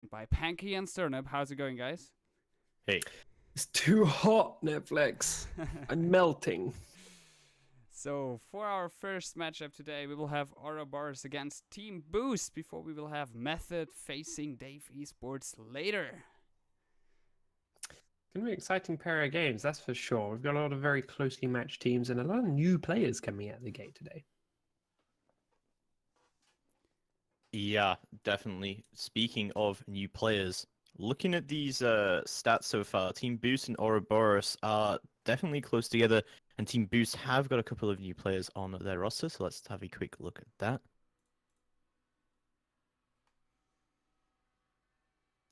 by Panky and Sternup. How's it going, guys? Hey, It's too hot, Netflix. I'm melting. So, for our first matchup today, we will have Ouroboros against Team Boost before we will have Method facing Dave Esports later. It's going to be an exciting pair of games, that's for sure. We've got a lot of very closely matched teams and a lot of new players coming out of the gate today. yeah, definitely. Speaking of new players, looking at these stats so far, Team Boost and Ouroboros are definitely close together, and Team Boost have got a couple of new players on their roster, so let's have a quick look at that.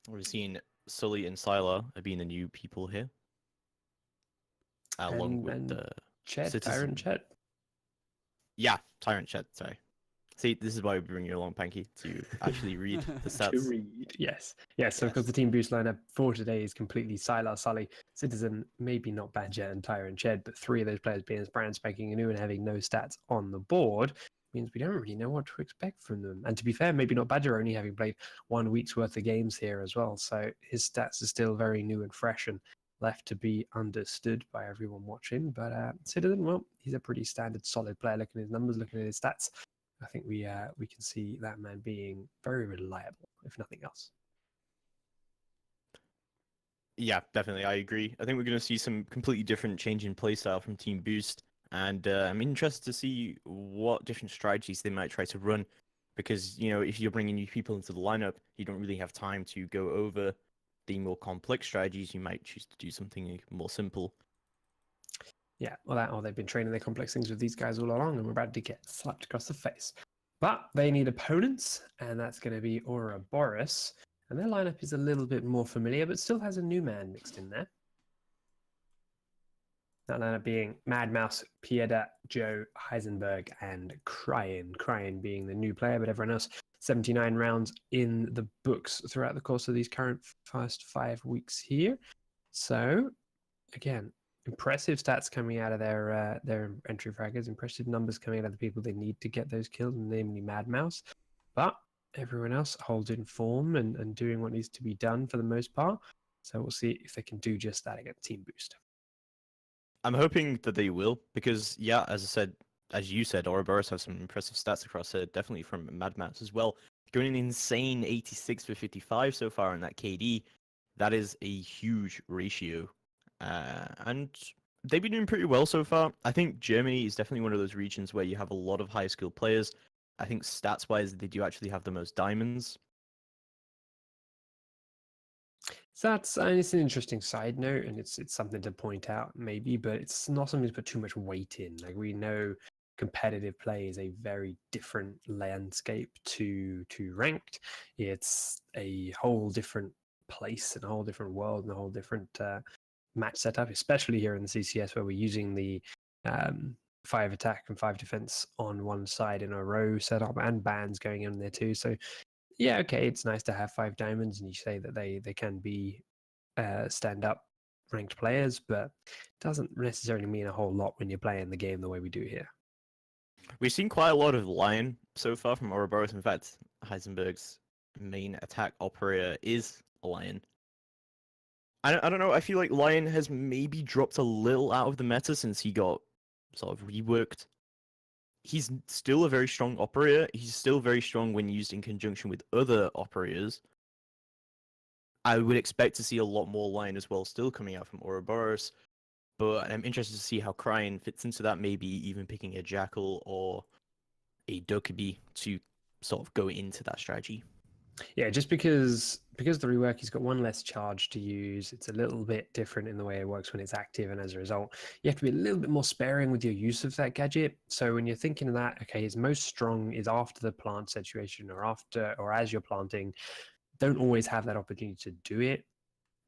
We've seen Sully and Sylar being the new people here, along with And the Chet, Citizen. Tyrant Chet. Yeah, Tyrant Chet, sorry. See, this is why we bring you along, Panky, to actually read the To stats. read, yes. Yes, so of Yes. course the Team Boost lineup for today is completely Sylar, Sully, Citizen, maybe not Badger and Tyrant Ched, but three of those players being brand spanking new and having no stats on the board means we don't really know what to expect from them. And to be fair, maybe not Badger, only having played 1 week's worth of games here as well. So his stats are still very new and fresh and left to be understood by everyone watching. But Citizen, well, he's a pretty standard, solid player. Looking at his numbers, looking at his stats, I think we can see that man being very reliable, if nothing else. Yeah, definitely. I agree. I think we're going to see some completely different change in playstyle from Team Boost. And I'm interested to see what different strategies they might try to run. Because, you know, if you're bringing new people into the lineup, you don't really have time to go over the more complex strategies. You might choose to do something more simple. Yeah, well, they've been training their complex things with these guys all along, and we're about to get slapped across the face. But they need opponents, and that's going to be Ouroboros. And their lineup is a little bit more familiar, but still has a new man mixed in there. That lineup being Mad Mouse, Pieda, Joe, Heisenberg, and Cryin. Cryin being the new player, but everyone else 79 rounds in the books throughout the course of these current first 5 weeks here. So, again, impressive stats coming out of their entry fraggers, impressive numbers coming out of the people they need to get those kills, namely Mad Mouse. But everyone else holding form and doing what needs to be done for the most part. So we'll see if they can do just that against Team Boost. I'm hoping that they will, because, yeah, as you said, Ouroboros have some impressive stats across it, definitely from Mad Max as well. Going an insane 86 for 55 so far in that KD. That is a huge ratio. And they've been doing pretty well so far. I think Germany is definitely one of those regions where you have a lot of high skilled players. I think stats-wise, they do actually have the most diamonds. So it's an interesting side note, and it's something to point out maybe, but it's not something to put too much weight in. Like, we know competitive play is a very different landscape to ranked. It's a whole different place and a whole different world and a whole different match setup, especially here in the CCS where we're using the 5 attack and 5 defense on one side in a row setup and bans going in there too. So yeah, okay, it's nice to have 5 diamonds, and you say that they can be stand-up ranked players, but it doesn't necessarily mean a whole lot when you're playing the game the way we do here. We've seen quite a lot of Lion so far from Ouroboros. In fact, Heisenberg's main attack operator is a Lion. I don't know, I feel like Lion has maybe dropped a little out of the meta since he got sort of reworked. He's still a very strong operator. He's still very strong when used in conjunction with other operators. I would expect to see a lot more Lion as well still coming out from Ouroboros, but I'm interested to see how Cryin fits into that, maybe even picking a Jackal or a Dokkaebi to sort of go into that strategy. Yeah, just because the rework, he's got one less charge to use. It's a little bit different in the way it works when it's active, and as a result, you have to be a little bit more sparing with your use of that gadget. So when you're thinking of that, okay, his most strong is after the plant situation or as you're planting. Don't always have that opportunity to do it.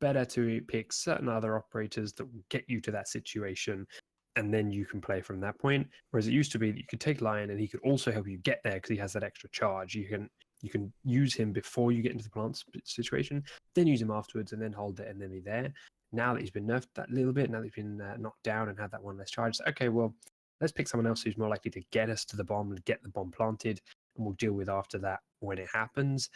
Better to pick certain other operators that will get you to that situation, and then you can play from that point. Whereas it used to be that you could take Lion and he could also help you get there because he has that extra charge. You can use him before you get into the plant situation, then use him afterwards, and then hold it, and then be there. Now that he's been nerfed that little bit, now that he's been knocked down and had that one less charge, so, okay, well, let's pick someone else who's more likely to get us to the bomb and get the bomb planted, and we'll deal with after that when it happens.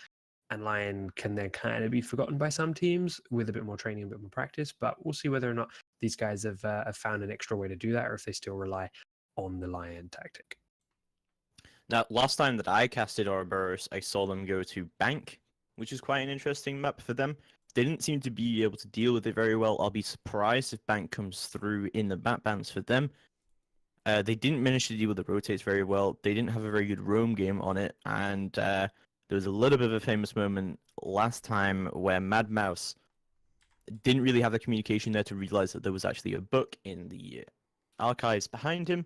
and Lion can then kind of be forgotten by some teams with a bit more training, a bit more practice. But we'll see whether or not these guys have found an extra way to do that, or if they still rely on the Lion tactic. Now, last time that I casted Ouroboros, I saw them go to Bank, which is quite an interesting map for them. They didn't seem to be able to deal with it very well. I'll be surprised if Bank comes through in the map bans for them. They didn't manage to deal with the rotates very well. They didn't have a very good roam game on it, and there was a little bit of a famous moment last time where Mad Mouse didn't really have the communication there to realize that there was actually a book in the archives behind him,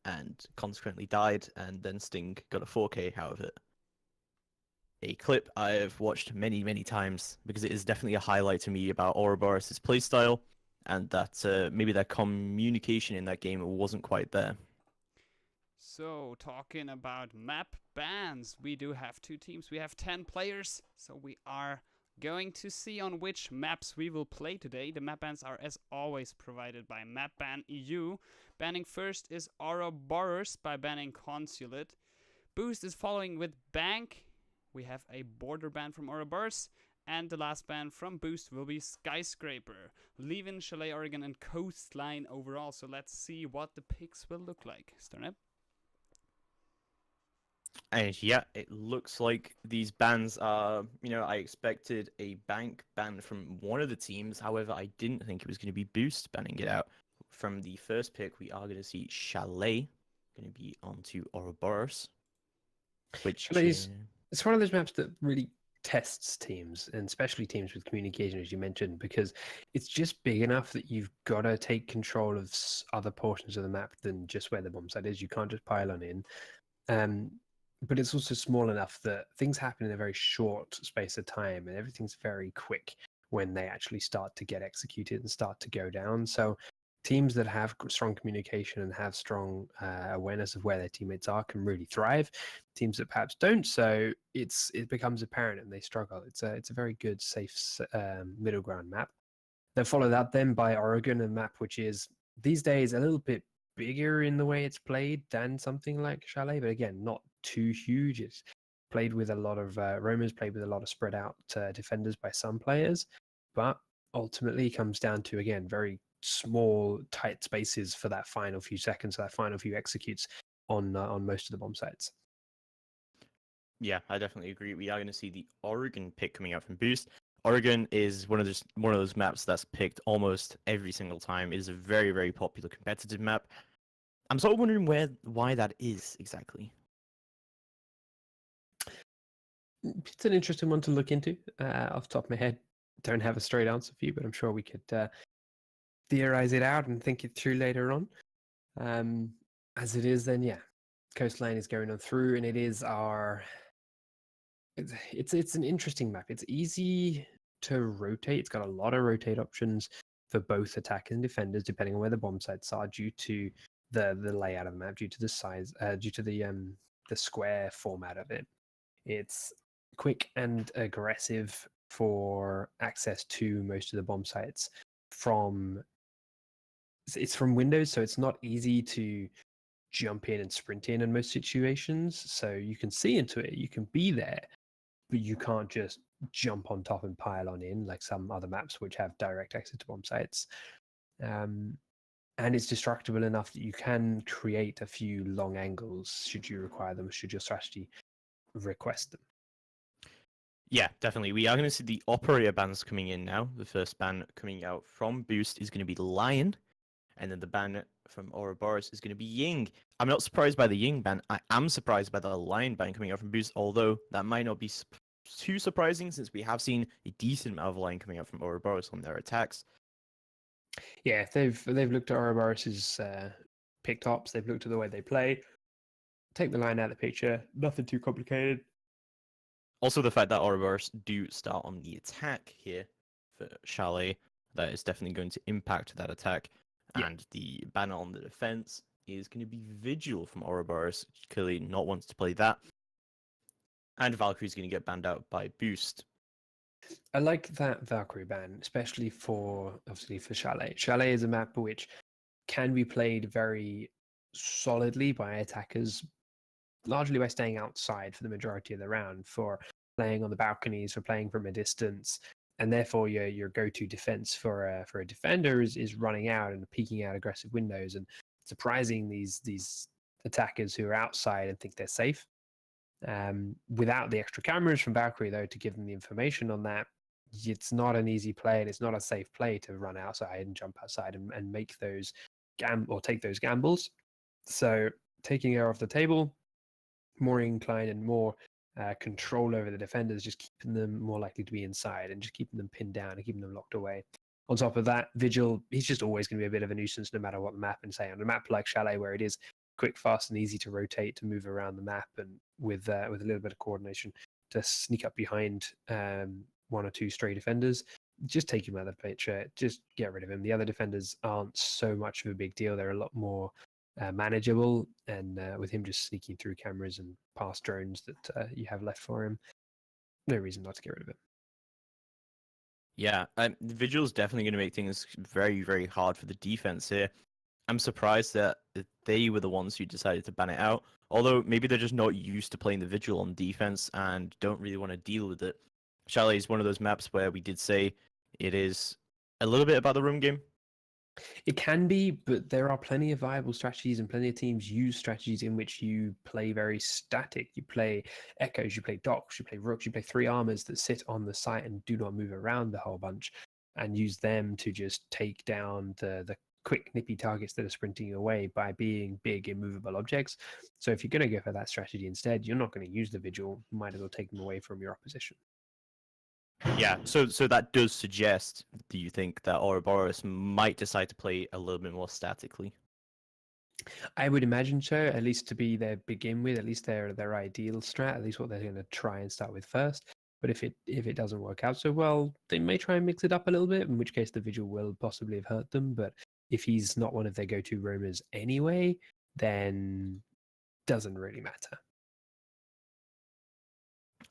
and consequently died, and then Sting got a 4K out of it. A clip I've watched many, many times because it is definitely a highlight to me about Ouroboros' playstyle, and that maybe their communication in that game wasn't quite there. So, talking about map bans, we do have 2 teams. We have 10 players, so we are going to see on which maps we will play today. The map bans are, as always, provided by MapBan EU. Banning first is Ouroboros by banning Consulate. Boost is following with Bank. We have a border ban from Ouroboros. And the last ban from Boost will be Skyscraper, leaving Chalet, Oregon, and Coastline overall. So let's see what the picks will look like. Starnep? And yeah, it looks like these bans are, I expected a Bank ban from one of the teams. However, I didn't think it was going to be Boost banning it out. From the first pick, we are going to see Chalet going to be onto Ouroboros. Which it's one of those maps that really tests teams, and especially teams with communication, as you mentioned, because it's just big enough that you've got to take control of other portions of the map than just where the bomb site is. You can't just pile on in. But it's also small enough that things happen in a very short space of time, and everything's very quick when they actually start to get executed and start to go down. So teams that have strong communication and have strong awareness of where their teammates are can really thrive. Teams that perhaps don't, so it becomes apparent and they struggle. It's a very good, safe middle ground map. They'll follow that then by Oregon, a map which is these days a little bit bigger in the way it's played than something like Chalet, but again, not too huge. It's played with a lot of roamers, played with a lot of spread out defenders by some players, but ultimately comes down to, again, very small, tight spaces for that final few seconds, that final few executes on most of the bomb sites. Yeah, I definitely agree. We are going to see the Oregon pick coming out from Boost. Oregon is one of those maps that's picked almost every single time. It is a very, very popular competitive map. I'm sort of wondering why that is exactly. It's an interesting one to look into. Off the top of my head, don't have a straight answer for you, but I'm sure we could theorize it out and think it through later on. As it is, then yeah, Coastline is going on through, and it is it's an interesting map. It's easy to rotate. It's got a lot of rotate options for both attackers and defenders, depending on where the bomb sites are, due to the layout of the map, due to the size, due to the square format of it. It's quick and aggressive for access to most of the bomb sites it's from windows, so it's not easy to jump in and sprint in most situations. So you can see into it, you can be there, but you can't just jump on top and pile on in like some other maps which have direct access to bomb sites. And it's destructible enough that you can create a few long angles should you require them, should your strategy request them. Yeah, definitely. We are going to see the operator bans coming in now. The first ban coming out from Boost is going to be Lion, and then the ban from Ouroboros is going to be Ying. I'm not surprised by the Ying ban. I am surprised by the Lion ban coming out from Boost, although that might not be too surprising since we have seen a decent amount of Lion coming out from Ouroboros on their attacks. Yeah, they've looked at Ouroboros's pick tops. They've looked at the way they play. Take the Lion out of the picture. Nothing too complicated. Also, the fact that Ouroboros do start on the attack here for Chalet, that is definitely going to impact that attack. Yeah. And the banner on the defense is going to be Vigil from Ouroboros, clearly not wants to play that. And Valkyrie's going to get banned out by Boost. I like that Valkyrie ban, especially obviously for Chalet. Chalet is a map which can be played very solidly by attackers, largely by staying outside for the majority of the round. For playing on the balconies, for playing from a distance, and therefore your go-to defense for a defender is running out and peeking out aggressive windows and surprising these attackers who are outside and think they're safe. Without the extra cameras from Valkyrie, though, to give them the information on that, it's not an easy play, and it's not a safe play to run outside and jump outside and make those take those gambles. So taking her off the table, more incline and more control over the defenders, just keeping them more likely to be inside and just keeping them pinned down and keeping them locked away. On top of that, Vigil, he's just always going to be a bit of a nuisance no matter what the map, and say on a map like Chalet where it is quick, fast, and easy to rotate, to move around the map, and with a little bit of coordination to sneak up behind one or two stray defenders, just take him out of the picture, just get rid of him. The other defenders aren't so much of a big deal. They're a lot more manageable, and with him just sneaking through cameras and past drones that you have left for him, no reason not to get rid of him. Yeah, Vigil's definitely going to make things very, very hard for the defense here. I'm surprised that they were the ones who decided to ban it out, although maybe they're just not used to playing the Vigil on defense and don't really want to deal with it. Chalet is one of those maps where we did say it is a little bit about the room game. It can be, but there are plenty of viable strategies, and plenty of teams use strategies in which you play very static. You play echoes, you play docks, you play rooks, you play 3 armors that sit on the site and do not move around the whole bunch, and use them to just take down the quick nippy targets that are sprinting away by being big immovable objects. So if you're going to go for that strategy instead, you're not going to use the Vigil. You might as well take them away from your opposition. Yeah, so that does suggest, do you think, that Ouroboros might decide to play a little bit more statically? I would imagine so, at least to be their begin with, at least their ideal strat, at least what they're going to try and start with first. But if it doesn't work out so well, they may try and mix it up a little bit, in which case the Vigil will possibly have hurt them. But if he's not one of their go-to roamers anyway, then doesn't really matter.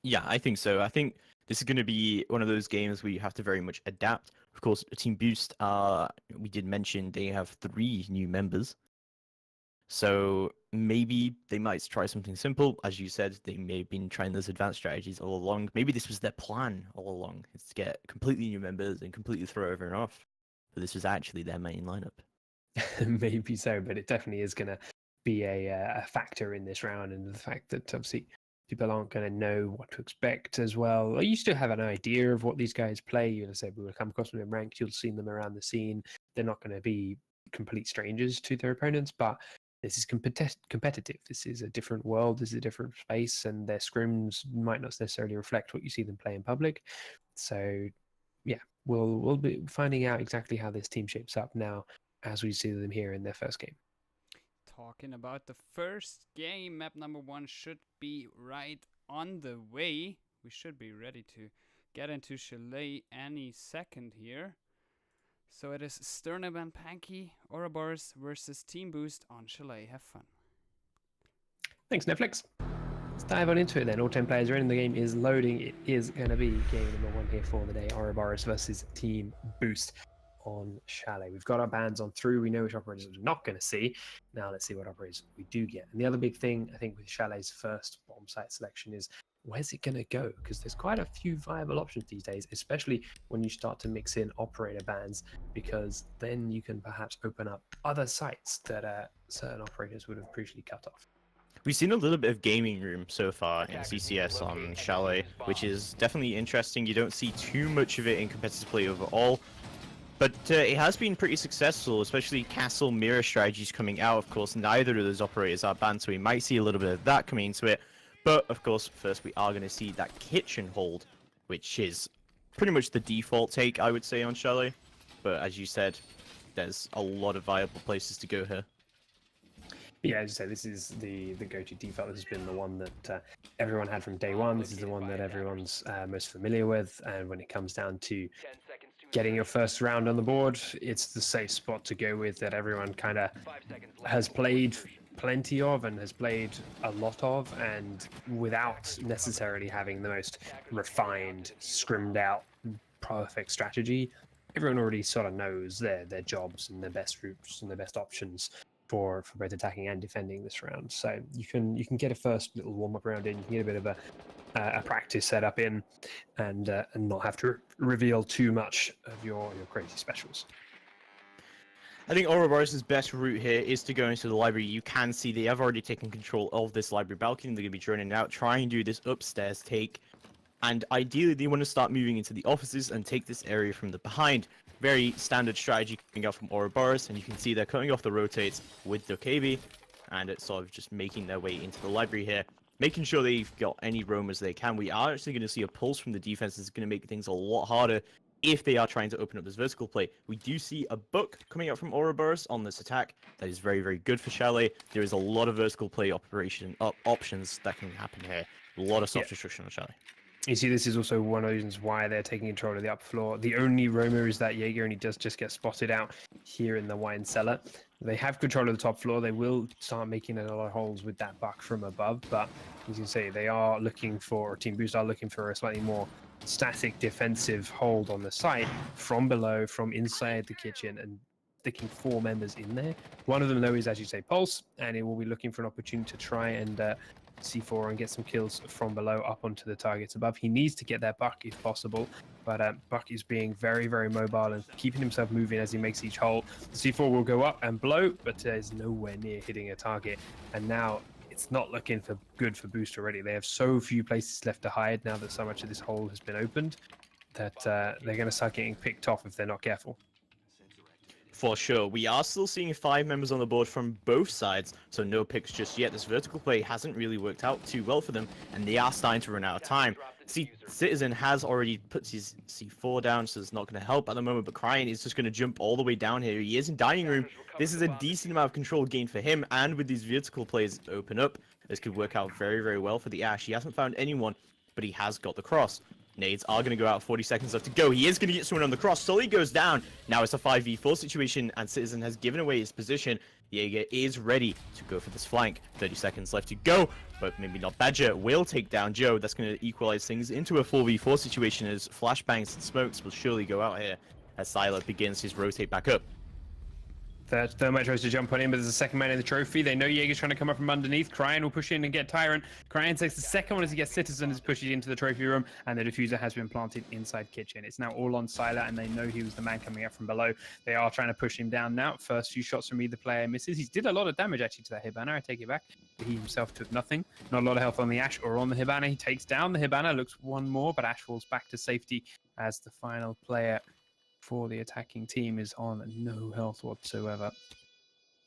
Yeah, I think so. I think this is going to be one of those games where you have to very much adapt. Of course, Team Boost, we did mention they have 3 new members. So maybe they might try something simple. As you said, they may have been trying those advanced strategies all along. Maybe this was their plan all along, is to get completely new members and completely throw everyone off. But this was actually their main lineup. Maybe so, but it definitely is going to be a factor in this round, and the fact that obviously people aren't going to know what to expect as well. You still have an idea of what these guys play. You'll say, we will come across them in ranked, you'll see them around the scene. They're not going to be complete strangers to their opponents, but this is competitive. This is a different world, this is a different space, and their scrims might not necessarily reflect what you see them play in public. So yeah, we'll be finding out exactly how this team shapes up now as we see them here in their first game. Talking about the first game, map number 1 should be right on the way. We should be ready to get into Chalet any second here. So it is Sternum and Panky, Ouroboros versus Team Boost on Chalet. Have fun. Thanks, Netflix. Let's dive on into it then. All 10 players are in. The game is loading. It is going to be game number 1 here for the day. Ouroboros versus Team Boost on Chalet. We've got our bans on through. We know which operators we're not going to see. Now let's see what operators we do get. And the other big thing, I think, with Chalet's first bomb site selection is, where's it going to go? Because there's quite a few viable options these days, especially when you start to mix in operator bans, because then you can perhaps open up other sites that certain operators would have previously cut off. We've seen a little bit of gaming room so far in CCS on Chalet, which is definitely interesting. You don't see too much of it in competitive play overall, but it has been pretty successful, especially castle mirror strategies coming out. Of course, neither of those operators are banned, so we might see a little bit of that coming into it. But, of course, first we are going to see that kitchen hold, which is pretty much the default take, I would say, on Chalet. But as you said, there's a lot of viable places to go here. Yeah, as you say, this is the go-to default. This has been the one that everyone had from day one. This is the one that everyone's most familiar with. And when it comes down to getting your first round on the board, it's the safe spot to go with, that everyone kind of has played plenty of and has played a lot of, and without necessarily having the most refined, scrimmed out, perfect strategy. Everyone already sort of knows their jobs and their best routes and their best options for both attacking and defending this round. So you can get a first little warm up round in. You can get a bit of a practice set up in, and not have to reveal too much of your crazy specials. I think Ouroboros' best route here is to go into the library. You can see they have already taken control of this library balcony. They're going to be droning out, try and do this upstairs take. And ideally, they want to start moving into the offices and take this area from the behind. Very standard strategy coming out from Ouroboros, and you can see they're cutting off the rotates with Dokebi, and it's sort of just making their way into the library here, making sure they've got any roamers they can. We are actually going to see a pulse from the defense that's going to make things a lot harder if they are trying to open up this vertical play. We do see a book coming out from Ouroboros on this attack. That is very, very good for Chalet. There is a lot of vertical play options that can happen here. A lot of soft destruction on Chalet. You see, this is also one of the reasons why they're taking control of the upper floor. The only roamer is that Jaeger, and he does just get spotted out here in the wine cellar. They have control of the top floor. They will start making a lot of holes with that buck from above, but as you say, they are looking for, Team Boost are looking for a slightly more static defensive hold on the site from below, from inside the kitchen, and sticking 4 members in there. One of them, though, is, as you say, Pulse, and it will be looking for an opportunity to try and C4 and get some kills from below up onto the targets above. He needs to get that Buck if possible, but Buck is being very, very mobile and keeping himself moving as he makes each hole. The C4 will go up and blow, but is nowhere near hitting a target. And now it's not looking good for Boost already. They have so few places left to hide now that so much of this hole has been opened that they're going to start getting picked off if they're not careful. For sure. We are still seeing 5 members on the board from both sides, so no picks just yet. This vertical play hasn't really worked out too well for them, and they are starting to run out of time. See, Citizen has already put his C4 down, so it's not going to help at the moment, but Cryan is just going to jump all the way down here. He is in dining room. This is a decent amount of control gain for him, and with these vertical plays open up, this could work out very, very well for the Ash. He hasn't found anyone, but he has got the cross. Nades are going to go out, 40 seconds left to go. He is going to get someone on the cross. Sully goes down. Now it's a 5v4 situation, and Citizen has given away his position. Jaeger is ready to go for this flank. 30 seconds left to go, but maybe not. Badger will take down Joe. That's going to equalize things into a 4v4 situation as flashbangs and smokes will surely go out here as Sylar begins his rotate back up. Thermite tries to jump on in, but there's a second man in the trophy. They know Jaeger's trying to come up from underneath. Cryan will push in and get Tyrant. Cryan takes the second one as he gets Citizen, as pushes into the trophy room, and the diffuser has been planted inside kitchen. It's now all on Sylar, and they know he was the man coming up from below. They are trying to push him down now. First few shots from either player misses. He did a lot of damage actually to that Hibana. I take it back. He himself took nothing. Not a lot of health on the Ash or on the Hibana. He takes down the Hibana, looks one more, but Ash falls back to safety as the final player for the attacking team is on no health whatsoever.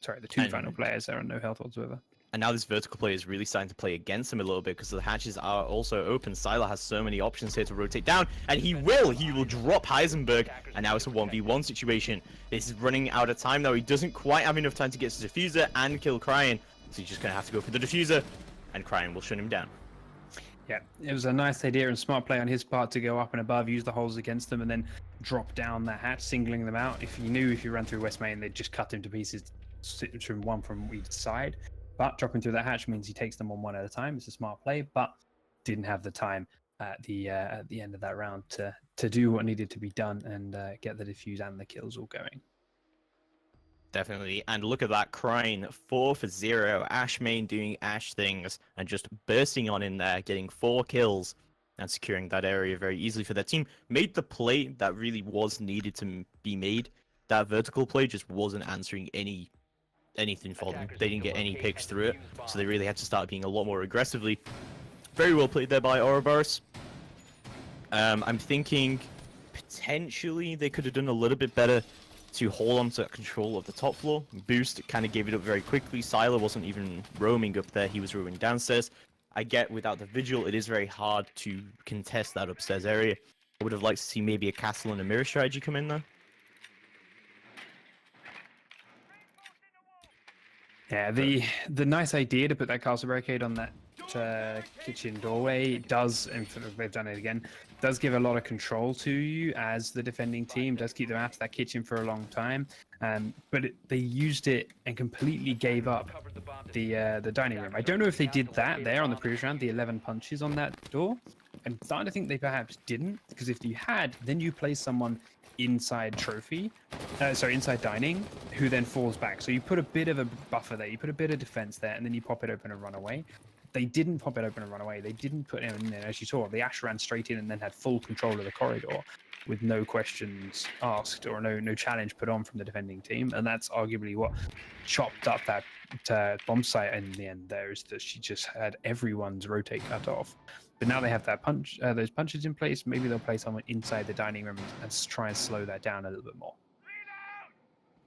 Sorry, the two final players are on no health whatsoever. And now this vertical play is really starting to play against him a little bit because the hatches are also open. Sylar has so many options here to rotate down, and he will drop Heisenberg, and now it's a 1v1 situation. This is running out of time now. He doesn't quite have enough time to get to the diffuser and kill Cryan, so he's just going to have to go for the diffuser, and Cryan will shut him down. Yeah, it was a nice idea and smart play on his part to go up and above, use the holes against them, and then drop down that hatch, singling them out. If you ran through West Main, they'd just cut him to pieces, from one from each side. But dropping through that hatch means he takes them on one at a time. It's a smart play, but didn't have the time at the end of that round to do what needed to be done and get the diffuse and the kills all going. Definitely, and look at that, Cryan 4 for 0. Ash main doing Ash things and just bursting on in there, getting 4 kills and securing that area very easily for their team. Made the play that really was needed to be made. That vertical play just wasn't answering anything for them. They didn't get any picks through it, so they really had to start being a lot more aggressively. Very well played there by Ouroboros. I'm thinking potentially they could have done a little bit better to hold on to control of the top floor. Boost kind of gave it up very quickly. Sylar wasn't even roaming up there, he was roaming downstairs. I get without the vigil, it is very hard to contest that upstairs area. I would have liked to see maybe a castle and a mirror strategy come in there. Yeah, the nice idea to put that castle barricade on that kitchen doorway does, and they've done it again, does give a lot of control to you as the defending team, does keep them out of that kitchen for a long time. But they used it and completely gave up the dining room. I don't know if they did that there on the previous round, the 11 punches on that door, I'm starting to think they perhaps didn't, because if you had, then you place someone inside inside dining, who then falls back. So you put a bit of a buffer there, you put a bit of defense there, and then you pop it open and run away. They didn't pop it open and run away. They didn't put him in there. As you saw, the Ash ran straight in and then had full control of the corridor with no questions asked or no challenge put on from the defending team. And that's arguably what chopped up that bomb site in the end there, is that she just had everyone's rotate cut off. But now they have that those punches in place. Maybe they'll play someone inside the dining room and try and slow that down a little bit more.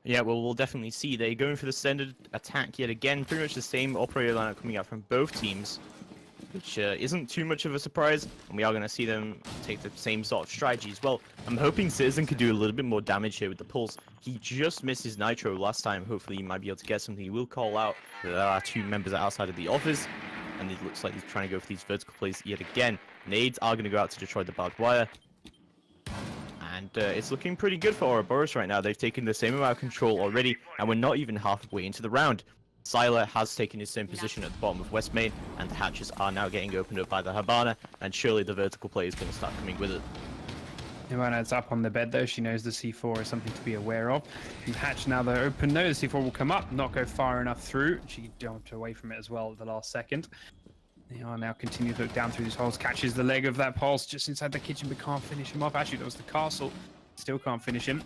Yeah, well, we'll definitely see. They're going for the standard attack yet again. Pretty much the same operator lineup coming out from both teams, which isn't too much of a surprise. And we are going to see them take the same sort of strategy as well. I'm hoping Citizen could do a little bit more damage here with the pulse. He just missed his nitro last time. Hopefully he might be able to get something. He will call out. There are two members outside of the office, and it looks like he's trying to go for these vertical plays yet again. Nades are going to go out to destroy the barbed wire. And it's looking pretty good for Ouroboros right now. They've taken the same amount of control already, and we're not even halfway into the round. Sylar has taken his same position at the bottom of West Main, and the hatches are now getting opened up by the Habana, and surely the vertical play is going to start coming with it. Ivana's up on the bed though. She knows the C4 is something to be aware of. And hatch now they're open. No, the C4 will come up, not go far enough through. She jumped away from it as well at the last second. They are now continue to look down through these holes. Catches the leg of that pulse just inside the kitchen, but can't finish him off. Actually, that was the castle. Still can't finish him.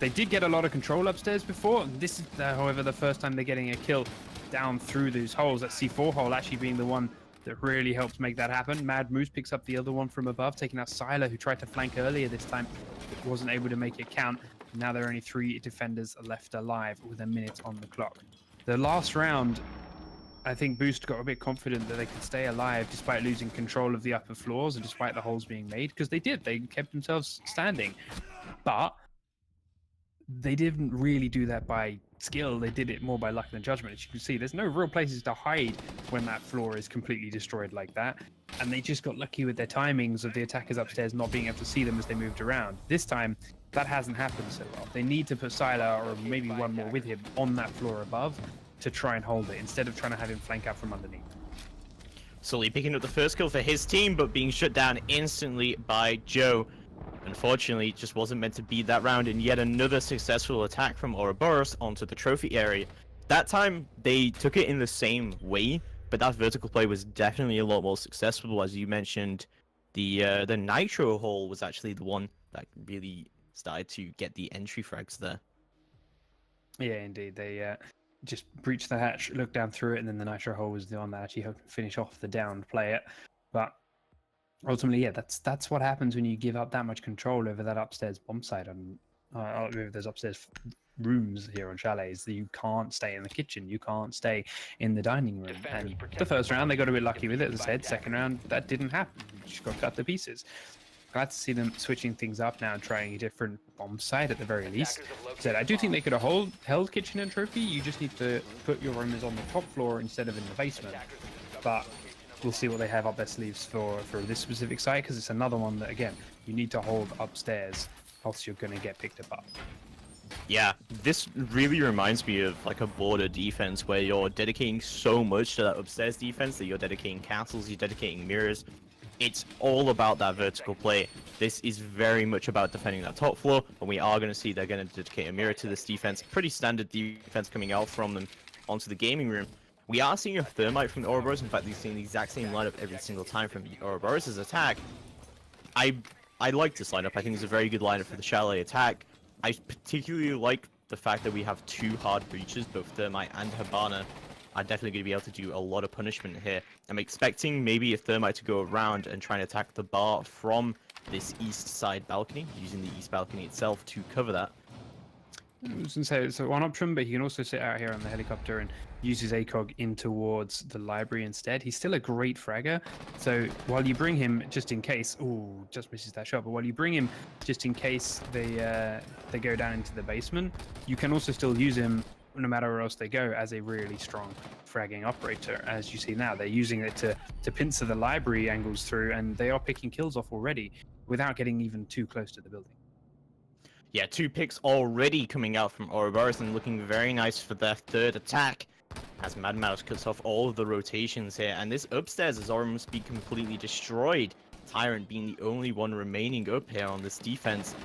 They did get a lot of control upstairs before. This is, however, the first time they're getting a kill down through those holes. That C4 hole actually being the one that really helps make that happen. Mad Moose picks up the other one from above, taking out Sylar, who tried to flank earlier this time, but wasn't able to make it count. Now there are only 3 defenders left alive with a minute on the clock. The last round, I think Boost got a bit confident that they could stay alive despite losing control of the upper floors and despite the holes being made, because they did. They kept themselves standing. But they didn't really do that by skill. They did it more by luck than judgment. As you can see, there's no real places to hide when that floor is completely destroyed like that. And they just got lucky with their timings of the attackers upstairs not being able to see them as they moved around. This time, that hasn't happened so well. They need to put Sylar, or maybe one more with him, on that floor above to try and hold it, instead of trying to have him flank out from underneath. Sully picking up the first kill for his team, but being shut down instantly by Joe. Unfortunately, it just wasn't meant to be that round, and yet another successful attack from Ouroboros onto the trophy area. That time, they took it in the same way, but that vertical play was definitely a lot more successful. As you mentioned, the nitro hole was actually the one that really started to get the entry frags there. Yeah, indeed. They just breached the hatch, looked down through it, and then the nitro hole was the one that actually helped finish off the downed player. But ultimately, yeah, that's what happens when you give up that much control over that upstairs bomb site and over those upstairs rooms here on chalets. You can't stay in the kitchen, you can't stay in the dining room. And the first round they got a bit lucky with it, as I said. Second round that didn't happen. Just got cut to pieces. Glad to see them switching things up now and trying a different bomb site at the very least. Said I do think they could have held kitchen and trophy. You just need to put your roomers on the top floor instead of in the basement. But we'll see what they have up their sleeves for this specific site, because it's another one that, again, you need to hold upstairs, else you're going to get picked apart. Yeah, this really reminds me of like a border defense where you're dedicating so much to that upstairs defense that you're dedicating castles, you're dedicating mirrors. It's all about that vertical play. This is very much about defending that top floor, and we are going to see they're going to dedicate a mirror to this defense. Pretty standard defense coming out from them onto the gaming room. We are seeing a thermite from the Ouroboros. In fact, we're seeing the exact same lineup every single time from the Ouroboros' attack. I like this lineup. I think it's a very good lineup for the chalet attack. I particularly like the fact that we have 2 hard breaches, both Thermite and Habana are definitely going to be able to do a lot of punishment here. I'm expecting maybe a Thermite to go around and try and attack the bar from this east side balcony, using the east balcony itself to cover that. I was going to say it's one option, but he can also sit out here on the helicopter and use his ACOG in towards the library instead. He's still a great fragger, so while you bring him just in case, ooh, just misses that shot, but while you bring him just in case they go down into the basement, you can also still use him no matter where else they go as a really strong fragging operator. As you see now, they're using it to pincer the library angles through, and they are picking kills off already without getting even too close to the building. Yeah, 2 picks already coming out from Ouroboros and looking very nice for their third attack, as Mad Mouse cuts off all of the rotations here. And this upstairs is almost be completely destroyed Tyrant being the only one remaining up here on this defense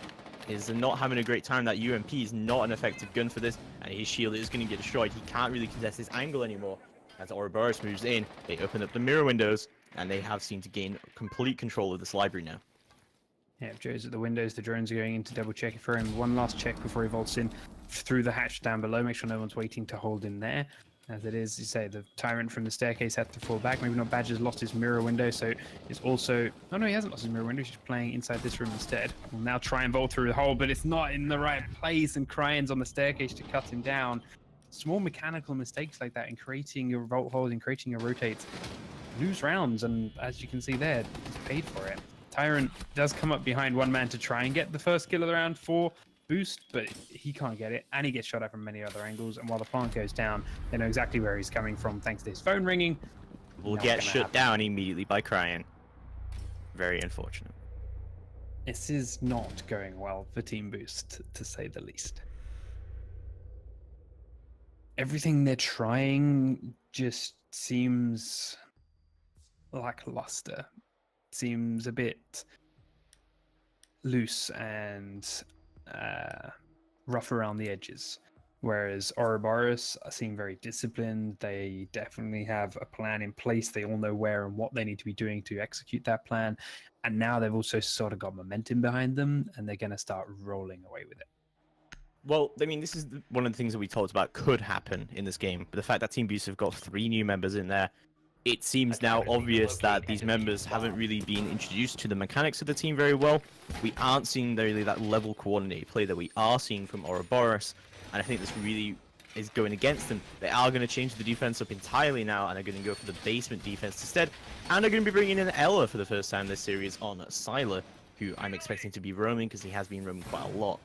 is not having a great time. That UMP is not an effective gun for this, and his shield is going to get destroyed. He can't really contest this angle anymore. As Ouroboros moves in, they open up the mirror windows, and they have seemed to gain complete control of this library now. Yeah, Joe's at the windows. The drones are going in to double check it for him. One last check before he vaults in through the hatch down below. Make sure no one's waiting to hold him there. As it is, you say, the Tyrant from the staircase had to fall back. Maybe not. Badger's lost his mirror window, so it's also... Oh, no, he hasn't lost his mirror window. He's just playing inside this room instead. We'll now try and vault through the hole, but it's not in the right place, and Cryan's on the staircase to cut him down. Small mechanical mistakes like that in creating your vault holes and creating your rotates lose rounds, and as you can see there, he's paid for it. Tyrant does come up behind one man to try and get the first kill of the round for Boost, but he can't get it, and he gets shot at from many other angles. And while the plant goes down, they know exactly where he's coming from thanks to his phone ringing. Will get shut down immediately by Cryan. Very unfortunate. This is not going well for Team Boost, to say the least. Everything they're trying just seems lackluster. Seems a bit loose and rough around the edges. Whereas Ouroboros seem very disciplined. They definitely have a plan in place. They all know where and what they need to be doing to execute that plan. And now they've also sort of got momentum behind them, and they're going to start rolling away with it. Well, I mean, this is one of the things that we talked about could happen in this game. But the fact that Team Boost have got 3 new members in there, it seems now obvious that these members haven't really been introduced to the mechanics of the team very well. We aren't seeing really that level coordinated play that we are seeing from Ouroboros, and I think this really is going against them. They are going to change the defense up entirely now, and are going to go for the basement defense instead, and are going to be bringing in Ella for the first time this series on Sylar, who I'm expecting to be roaming because he has been roaming quite a lot.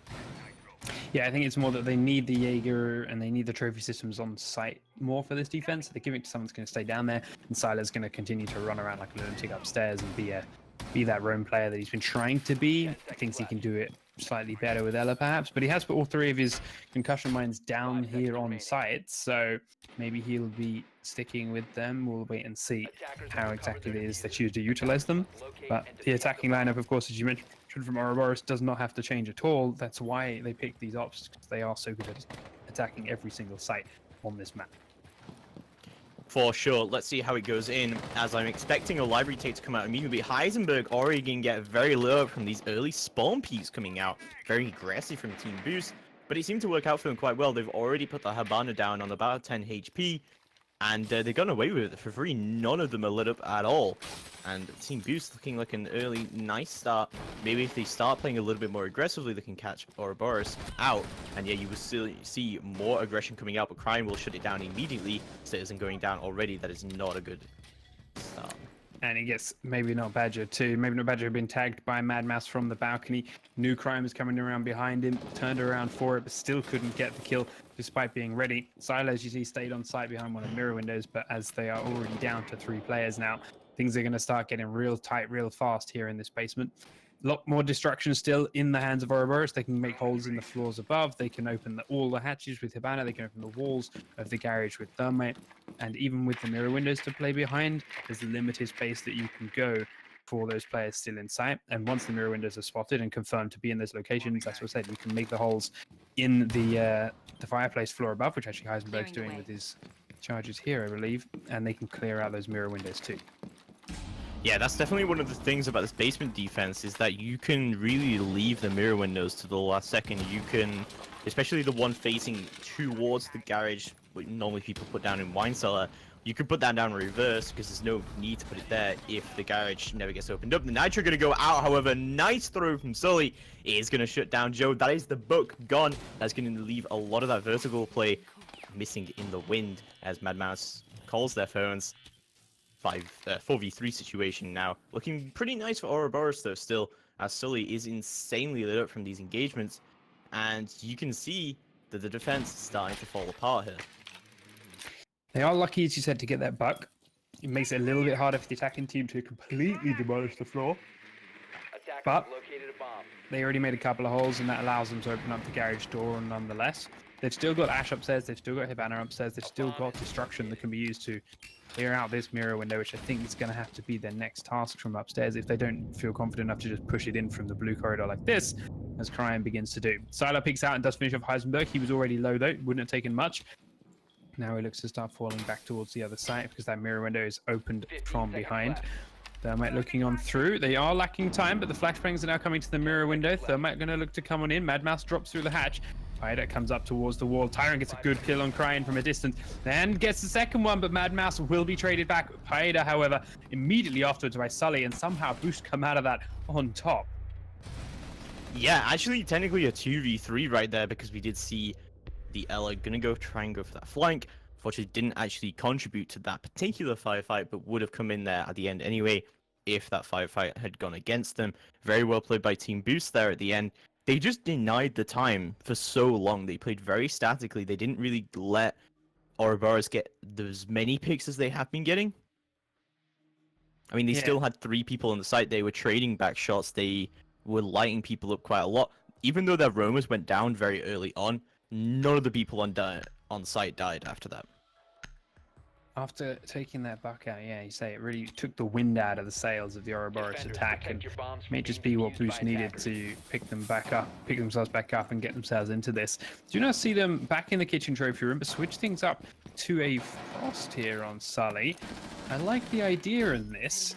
Yeah, I think it's more that they need the Jaeger and they need the trophy systems on site more for this defense. They give it to someone that's going to stay down there, and Sylar's going to continue to run around like a lunatic upstairs and be that roam player that he's been trying to be. He thinks he can do it slightly better with Ella, perhaps, but he has put all 3 of his concussion mines down here on site, so maybe he'll be sticking with them. We'll wait and see how exactly it is they choose to utilize them. But the attacking lineup, of course, as you mentioned, from Ouroboros does not have to change at all. That's why they picked these ops, because they are so good at attacking every single site on this map. For sure. Let's see how it goes in, as I'm expecting a library take to come out immediately. Heisenberg already can get very low from these early spawn peaks coming out. Very aggressive from Team Boost, but it seemed to work out for them quite well. They've already put the Habana down on about 10 HP, and they've gone away with it for free. None of them are lit up at all. And Team Boost looking like an early nice start. Maybe if they start playing a little bit more aggressively, they can catch Ouroboros out. And yeah, you will still see more aggression coming out, but Cryan will shut it down immediately. Citizen going down already. That is not a good start. And he gets maybe not Badger too. Maybe not Badger had been tagged by Mad Mouse from the balcony. Knew Crime was coming around behind him, turned around for it, but still couldn't get the kill despite being ready. Sylar, as you see, stayed on site behind one of the mirror windows, but as they are already down to 3 players now, things are going to start getting real tight, real fast here in this basement. A lot more destruction still in the hands of Ouroboros. They can make holes in the floors above. They can open all the hatches with Habana. They can open the walls of the garage with Thermite. And even with the mirror windows to play behind, there's limited space that you can go for those players still in sight. And once the mirror windows are spotted and confirmed to be in those locations, as I said, you can make the holes in the fireplace floor above, which actually Heisenberg's doing with his charges here, I believe. And they can clear out those mirror windows too. Yeah, that's definitely one of the things about this basement defense, is that you can really leave the mirror windows to the last second. You can, especially the one facing towards the garage, what normally people put down in wine cellar, you can put that down in reverse because there's no need to put it there if the garage never gets opened up. The Nitro going to go out, however, nice throw from Sully is going to shut down Joe. That is the book gone. That's going to leave a lot of that vertical play missing in the wind as Mad Mouse calls their phones. 4v3 situation now. Looking pretty nice for Ouroboros though still, as Sully is insanely lit up from these engagements, and you can see that the defense is starting to fall apart here. They are lucky, as you said, to get that buck. It makes it a little bit harder for the attacking team to completely demolish the floor. But they already made a couple of holes, and that allows them to open up the garage door nonetheless. They've still got Ash upstairs, they've still got Hibana upstairs, they've still got destruction that can be used to clear out this mirror window, which I think is going to have to be their next task from upstairs if they don't feel confident enough to just push it in from the blue corridor like this, as Cryan begins to do. Sylar peeks out and does finish off Heisenberg. He was already low though, wouldn't have taken much. Now he looks to start falling back towards the other side because that mirror window is opened from behind. Thermite looking on through. They are lacking time, but the flashbangs are now coming to the mirror window. Thermite going to look to come on in. Mad Mouse drops through the hatch. Playday comes up towards the wall. Tyrant gets a good kill on Cryan from a distance, then gets the second one, but Mad Mouse will be traded back. Playday, however, immediately afterwards by Sully, and somehow Boost come out of that on top. Yeah, actually, technically a 2v3 right there, because we did see the Ella gonna try and go for that flank. Unfortunately, didn't actually contribute to that particular firefight, but would have come in there at the end anyway if that firefight had gone against them. Very well played by Team Boost there at the end. They just denied the time for so long. They played very statically. They didn't really let Ouroboros get as many picks as they have been getting. I mean, they still had 3 people on the site. They were trading back shots. They were lighting people up quite a lot. Even though their roamers went down very early on, none of the people on site died after that. After taking that buck out, yeah, you say it really took the wind out of the sails of the Ouroboros attack, and may just be what Boost needed to pick themselves back up and get themselves into this. Do not see them back in the kitchen trophy room, but switch things up to a frost here on Sully. I like the idea in this.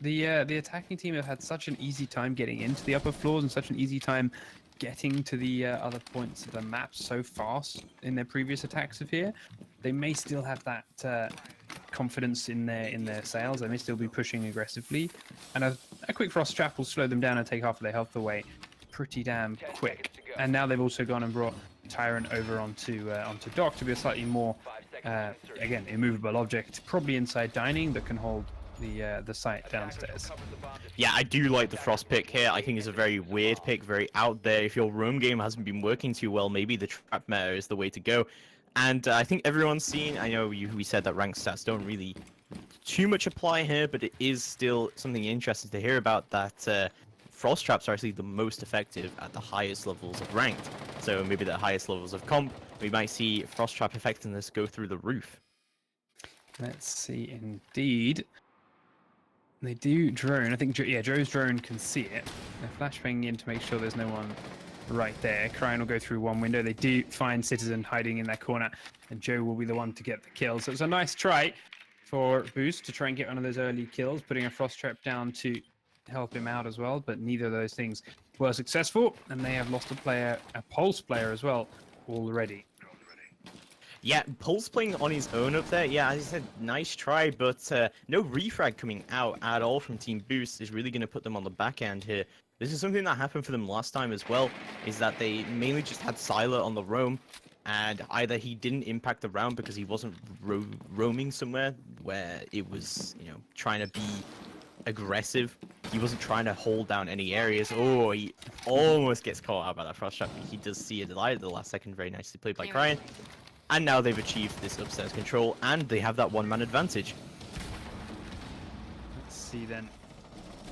The attacking team have had such an easy time getting into the upper floors and such an easy time getting to the other points of the map so fast in their previous attacks of here. They may still have that confidence in their sails. They may still be pushing aggressively, and a quick frost trap will slow them down and take half of their health away pretty damn quick. And now they've also gone and brought Tyrant over onto Dock to be a slightly more again immovable object, probably inside dining, that can hold the site downstairs. Yeah, I do like the frost pick here. I think it's a very weird pick, very out there. If your roam game hasn't been working too well, maybe the trap meta is the way to go. And I think everyone's seen, I know we said that rank stats don't really too much apply here, but it is still something interesting to hear about, that frost traps are actually the most effective at the highest levels of ranked. So maybe the highest levels of comp, we might see frost trap effectiveness go through the roof. Let's see, indeed. They do drone. I think, Joe's drone can see it. They're flashbanging in to make sure there's no one right there. Cryan will go through one window. They do find Citizen hiding in that corner, and Joe will be the one to get the kill. So it's a nice try for Boost to try and get one of those early kills, putting a frost trap down to help him out as well, but neither of those things were successful, and they have lost a Pulse player as well already. Yeah, Pulse playing on his own up there. Yeah, as I said, nice try, but no refrag coming out at all from Team Boost is really going to put them on the back end here. This is something that happened for them last time as well, is that they mainly just had Sylar on the roam, and either he didn't impact the round because he wasn't roaming somewhere where it was, trying to be aggressive. He wasn't trying to hold down any areas. Oh, he almost gets caught out by that frost trap. He does see it light at the last second. Very nicely played by Cryan. And now they've achieved this upstairs control, and they have that one-man advantage. Let's see then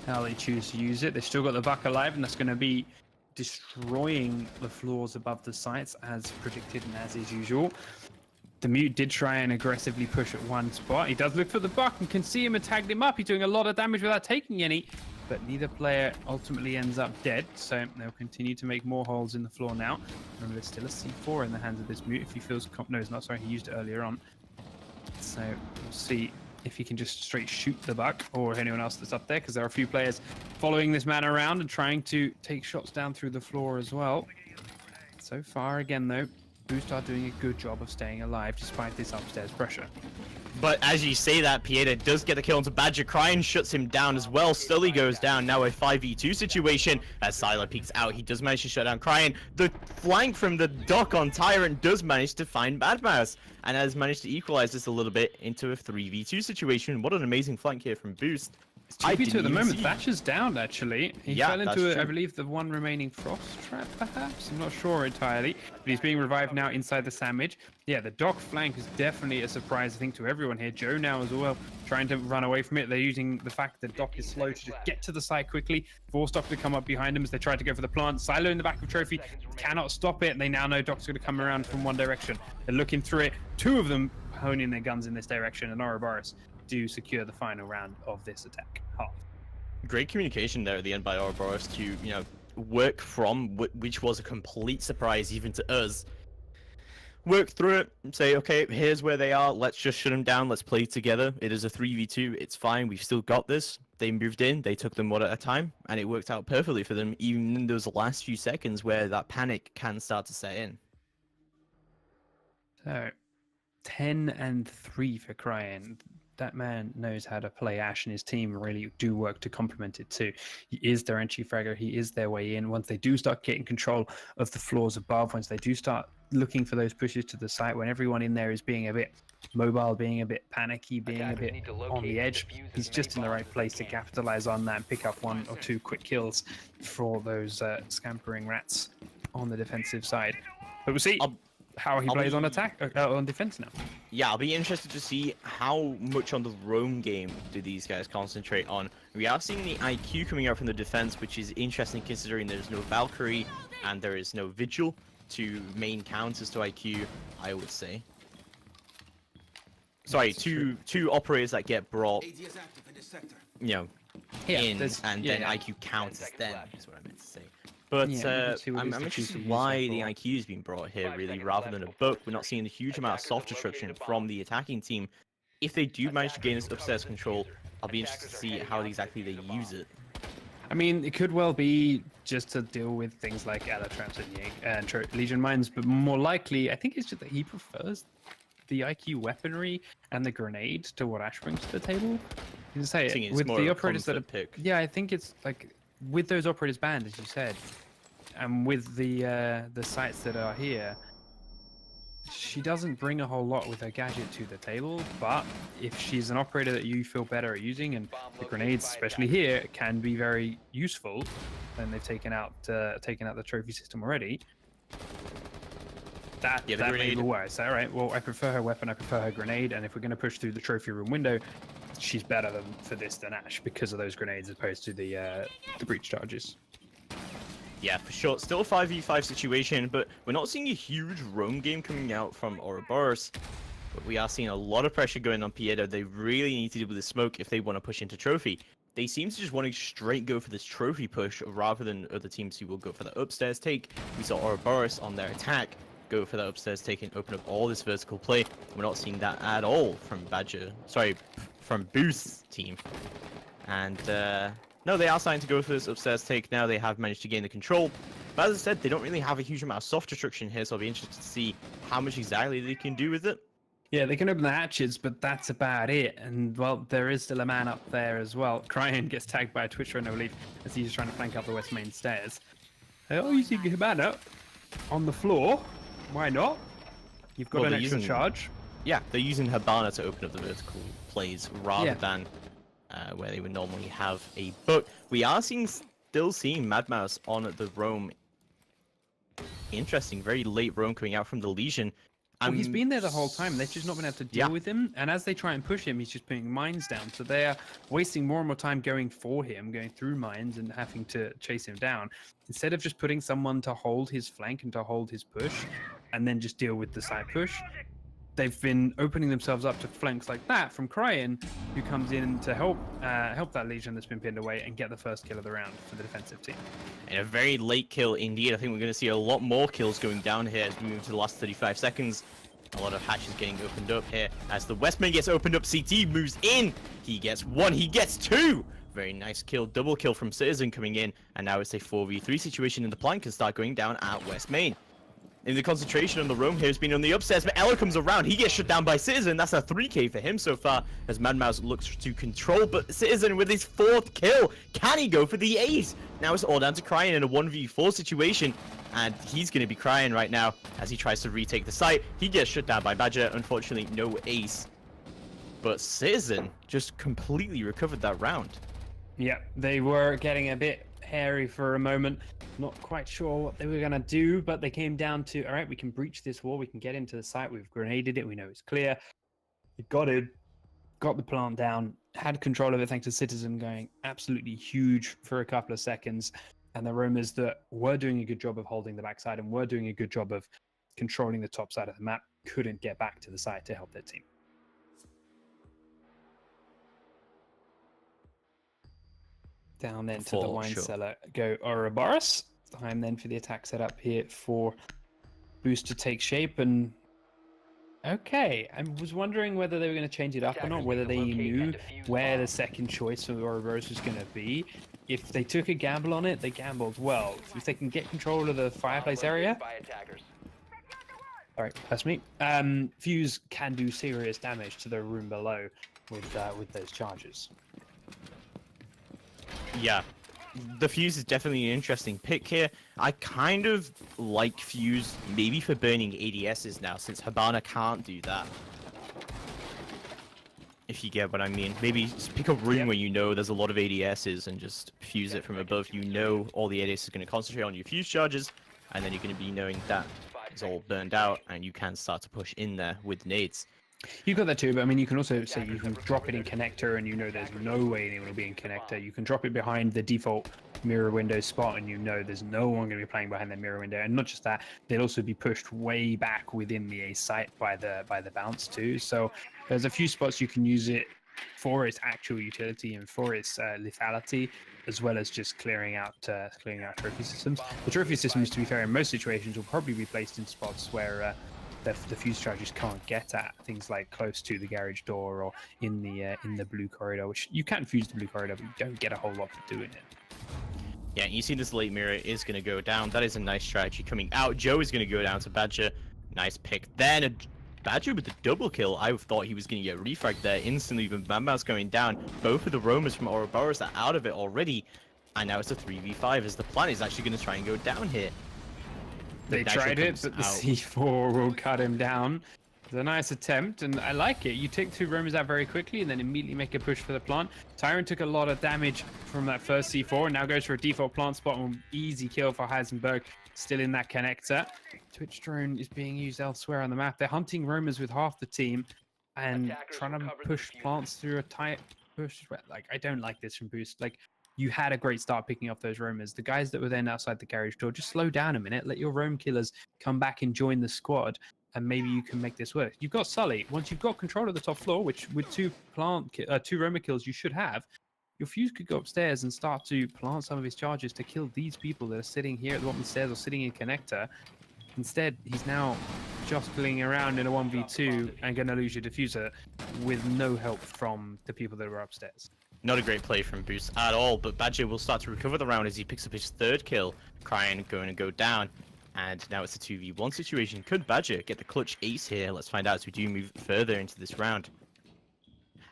how they choose to use it. They've still got the buck alive, and that's going to be destroying the floors above the sites as predicted and as is usual. The Mute did try and aggressively push at one spot. He does look for the buck and can see him and tagged him up. He's doing a lot of damage without taking any, but neither player ultimately ends up dead, so they'll continue to make more holes in the floor now. Remember, there's still a C4 in the hands of this Mute if he feels... No, he's not, sorry, he used it earlier on. So we'll see if he can just straight shoot the buck or anyone else that's up there, because there are a few players following this man around and trying to take shots down through the floor as well. So far, again, though, Boost are doing a good job of staying alive despite this upstairs pressure. But as you say that, Playday does get the kill onto Badger. Cryan shuts him down as well. Sully goes down. Now a 5v2 situation. As Sylar peeks out, he does manage to shut down Cryan. The flank from the Dock on Tyrant does manage to find Bad Mouse, and has managed to equalize this a little bit into a 3v2 situation. What an amazing flank here from Boost. It's I 2v2 at didn't the even moment. see. Thatcher's down, actually. He Yeah, fell that's into, I true. believe, the one remaining frost trap, perhaps? I'm not sure entirely. But he's being revived now inside the sandwich. Yeah, the dock flank is definitely a surprise, I think, to everyone here. Joe now as well, trying to run away from it. They're using the fact that dock is slow to just get to the site quickly, force dock to come up behind him as they try to go for the plant. Silo in the back of Trophy cannot stop it. They now know dock's going to come around from one direction. They're looking through it. Two of them honing their guns in this direction, and Ouroboros do secure the final round of this attack half. Great communication there at the end by Ouroboros to, you know, work from which was a complete surprise even to us. Work through it and say, okay, here's where they are. Let's just shut them down. Let's play together. It is a 3v2. It's fine. We've still got this. They moved in. They took them one at a time, and it worked out perfectly for them, even in those last few seconds where that panic can start to set in. So, 10-3 for Cryan. That man knows how to play Ash, and his team really do work to complement it too. He is their entry fragger. He is their way in. Once they do start getting control of the floors above, once they do start looking for those pushes to the site, when everyone in there is being a bit mobile, being a bit panicky, being a bit on the edge, he's just in the right place to capitalize on that and pick up one or two quick kills for those scampering rats on the defensive side. But we'll see how he plays on attack, on defense now. Yeah, I'll be interested to see how much on the roam game do these guys concentrate on. We are seeing the IQ coming out from the defense, which is interesting considering there's no Valkyrie and there is no Vigil to main counters to IQ, I would say. Sorry, two operators that get brought, you know, in, and then IQ counters them, is what I meant to say. But I'm interested why the IQ is being brought here, really, rather than a book. We're not seeing a huge amount of soft destruction from the attacking team. If they do manage to gain this upstairs control, I'll be interested to see how exactly they use it. I mean, it could well be just to deal with things like Ella traps and Legion mines, but more likely, I think it's just that he prefers the IQ weaponry and the grenade to what Ash brings to the table. You can say it with the operators that are pick. Yeah, I think it's like with those operators banned, as you said, and with the sites that are here, she doesn't bring a whole lot with her gadget to the table. But if she's an operator that you feel better at using, and the grenades, especially here, can be very useful, and they've taken out the trophy system already. That may be worse. All right. Well, I prefer her weapon. I prefer her grenade. And if we're going to push through the trophy room window, she's better for this than Ash because of those grenades, as opposed to the breach charges. Yeah, for sure. Still a 5v5 situation, but we're not seeing a huge roam game coming out from Ouroboros. But we are seeing a lot of pressure going on Piedo. They really need to deal with the smoke if they want to push into trophy. They seem to just want to straight go for this trophy push rather than other teams who will go for the upstairs take. We saw Ouroboros on their attack go for that upstairs take and open up all this vertical play. We're not seeing that at all from from Booth's team. And no, they are starting to go for this upstairs take now. They have managed to gain the control. But as I said, they don't really have a huge amount of soft destruction here, so I'll be interested to see how much exactly they can do with it. Yeah, they can open the hatches, but that's about it. And, well, there is still a man up there as well. Cryan gets tagged by a Twitcher, I believe, as he's trying to flank up the west main stairs. Oh, you see Hibana on the floor. Why not? You've got an extra charge. Yeah, they're using Hibana to open up the vertical plays rather than where they would normally have a book. We are still seeing Mad Mouse on the roam. Interesting, very late roam coming out from the Legion. Well, he's been there the whole time. They've just not been able to deal with him. And as they try and push him, he's just putting mines down. So they're wasting more and more time going for him, going through mines and having to chase him down. Instead of just putting someone to hold his flank and to hold his push and then just deal with the side push, they've been opening themselves up to flanks like that from Cryan, who comes in to help that Legion that's been pinned away and get the first kill of the round for the defensive team. And a very late kill indeed. I think we're going to see a lot more kills going down here as we move to the last 35 seconds. A lot of hatches getting opened up here as the Westman gets opened up. CT moves in. He gets one. He gets two. Very nice kill. Double kill from Citizen coming in. And now it's a 4v3 situation, and the plan can start going down at West Main. And the concentration on the roam here has been on the upstairs, but Ella comes around. He gets shut down by Citizen. That's a 3k for him so far as Mad Mouse looks to control. But Citizen with his 4th kill. Can he go for the ace? Now it's all down to Cryan in a 1v4 situation. And he's going to be crying right now as he tries to retake the site. He gets shut down by Badger. Unfortunately, no ace. But Citizen just completely recovered that round. Yeah, they were getting a bit hairy for a moment. Not quite sure what they were going to do, but they came down to, all right, we can breach this wall. We can get into the site. We've grenaded it. We know it's clear. We got it. Got the plant down. Had control of it thanks to Citizen going absolutely huge for a couple of seconds. And the Romans that were doing a good job of holding the backside and were doing a good job of controlling the top side of the map couldn't get back to the site to help their team. Down then to the wine cellar go Ouroboros. Time then for the attack setup here for Boost to take shape. And okay, I was wondering whether they were going to change it up or not, whether they knew where the second choice for Ouroboros was going to be. If they took a gamble on it, they gambled well. If they can get control of the fireplace area. Sorry, that's me. Fuse can do serious damage to the room below with those charges. Yeah, the Fuse is definitely an interesting pick here. I kind of like Fuse maybe for burning ADSs now, since Habana can't do that. If you get what I mean. Maybe just pick a room where you know there's a lot of ADSs and just fuse it from above. You know all the ADS is going to concentrate on your Fuse charges, and then you're going to be knowing that it's all burned out, and you can start to push in there with nades. You've got that too, but I mean, you can also say you can drop it in connector, and you know there's no way anyone will be in connector. You can drop it behind the default mirror window spot, and you know there's no one going to be playing behind the mirror window. And not just that, they'll also be pushed way back within the A site by the bounce too. So there's a few spots you can use it for its actual utility and for its lethality, as well as just clearing out trophy systems. The trophy systems, to be fair, in most situations will probably be placed in spots where the fuse charges can't get at, things like close to the garage door or in the blue corridor, which you can fuse the blue corridor, but you don't get a whole lot for doing it. Yeah, you see this late mirror is going to go down. That is a nice strategy coming out. Joe is going to go down to Badger. Nice pick. Then Badger with the double kill. I thought he was going to get refragged there instantly, but Bamba's going down. Both of the roamers from Ouroboros are out of it already, and now it's a 3v5 as the plan is actually going to try and go down here. They tried it, but the C4 will cut him down. It's a nice attempt, and I like it. You take two roamers out very quickly and then immediately make a push for the plant. Tyrant took a lot of damage from that first C4 and now goes for a default plant spot and easy kill for Heisenberg. Still in that connector. Twitch drone is being used elsewhere on the map. They're hunting roamers with half the team and trying to push plants through a tight push. Like, I don't like this from Boost. Like, you had a great start picking off those roamers. The guys that were then outside the garage door, just slow down a minute. Let your roam killers come back and join the squad, and maybe you can make this work. You've got Sully. Once you've got control of the top floor, which with two roamer kills you should have, your Fuse could go upstairs and start to plant some of his charges to kill these people that are sitting here at the bottom of the stairs or sitting in connector. Instead, he's now jostling around in a 1v2 and going to lose your diffuser with no help from the people that were upstairs. Not a great play from Boost at all, but Badger will start to recover the round as he picks up his third kill. Cryan going to go down, and now it's a 2v1 situation. Could Badger get the clutch ace here? Let's find out as we do move further into this round.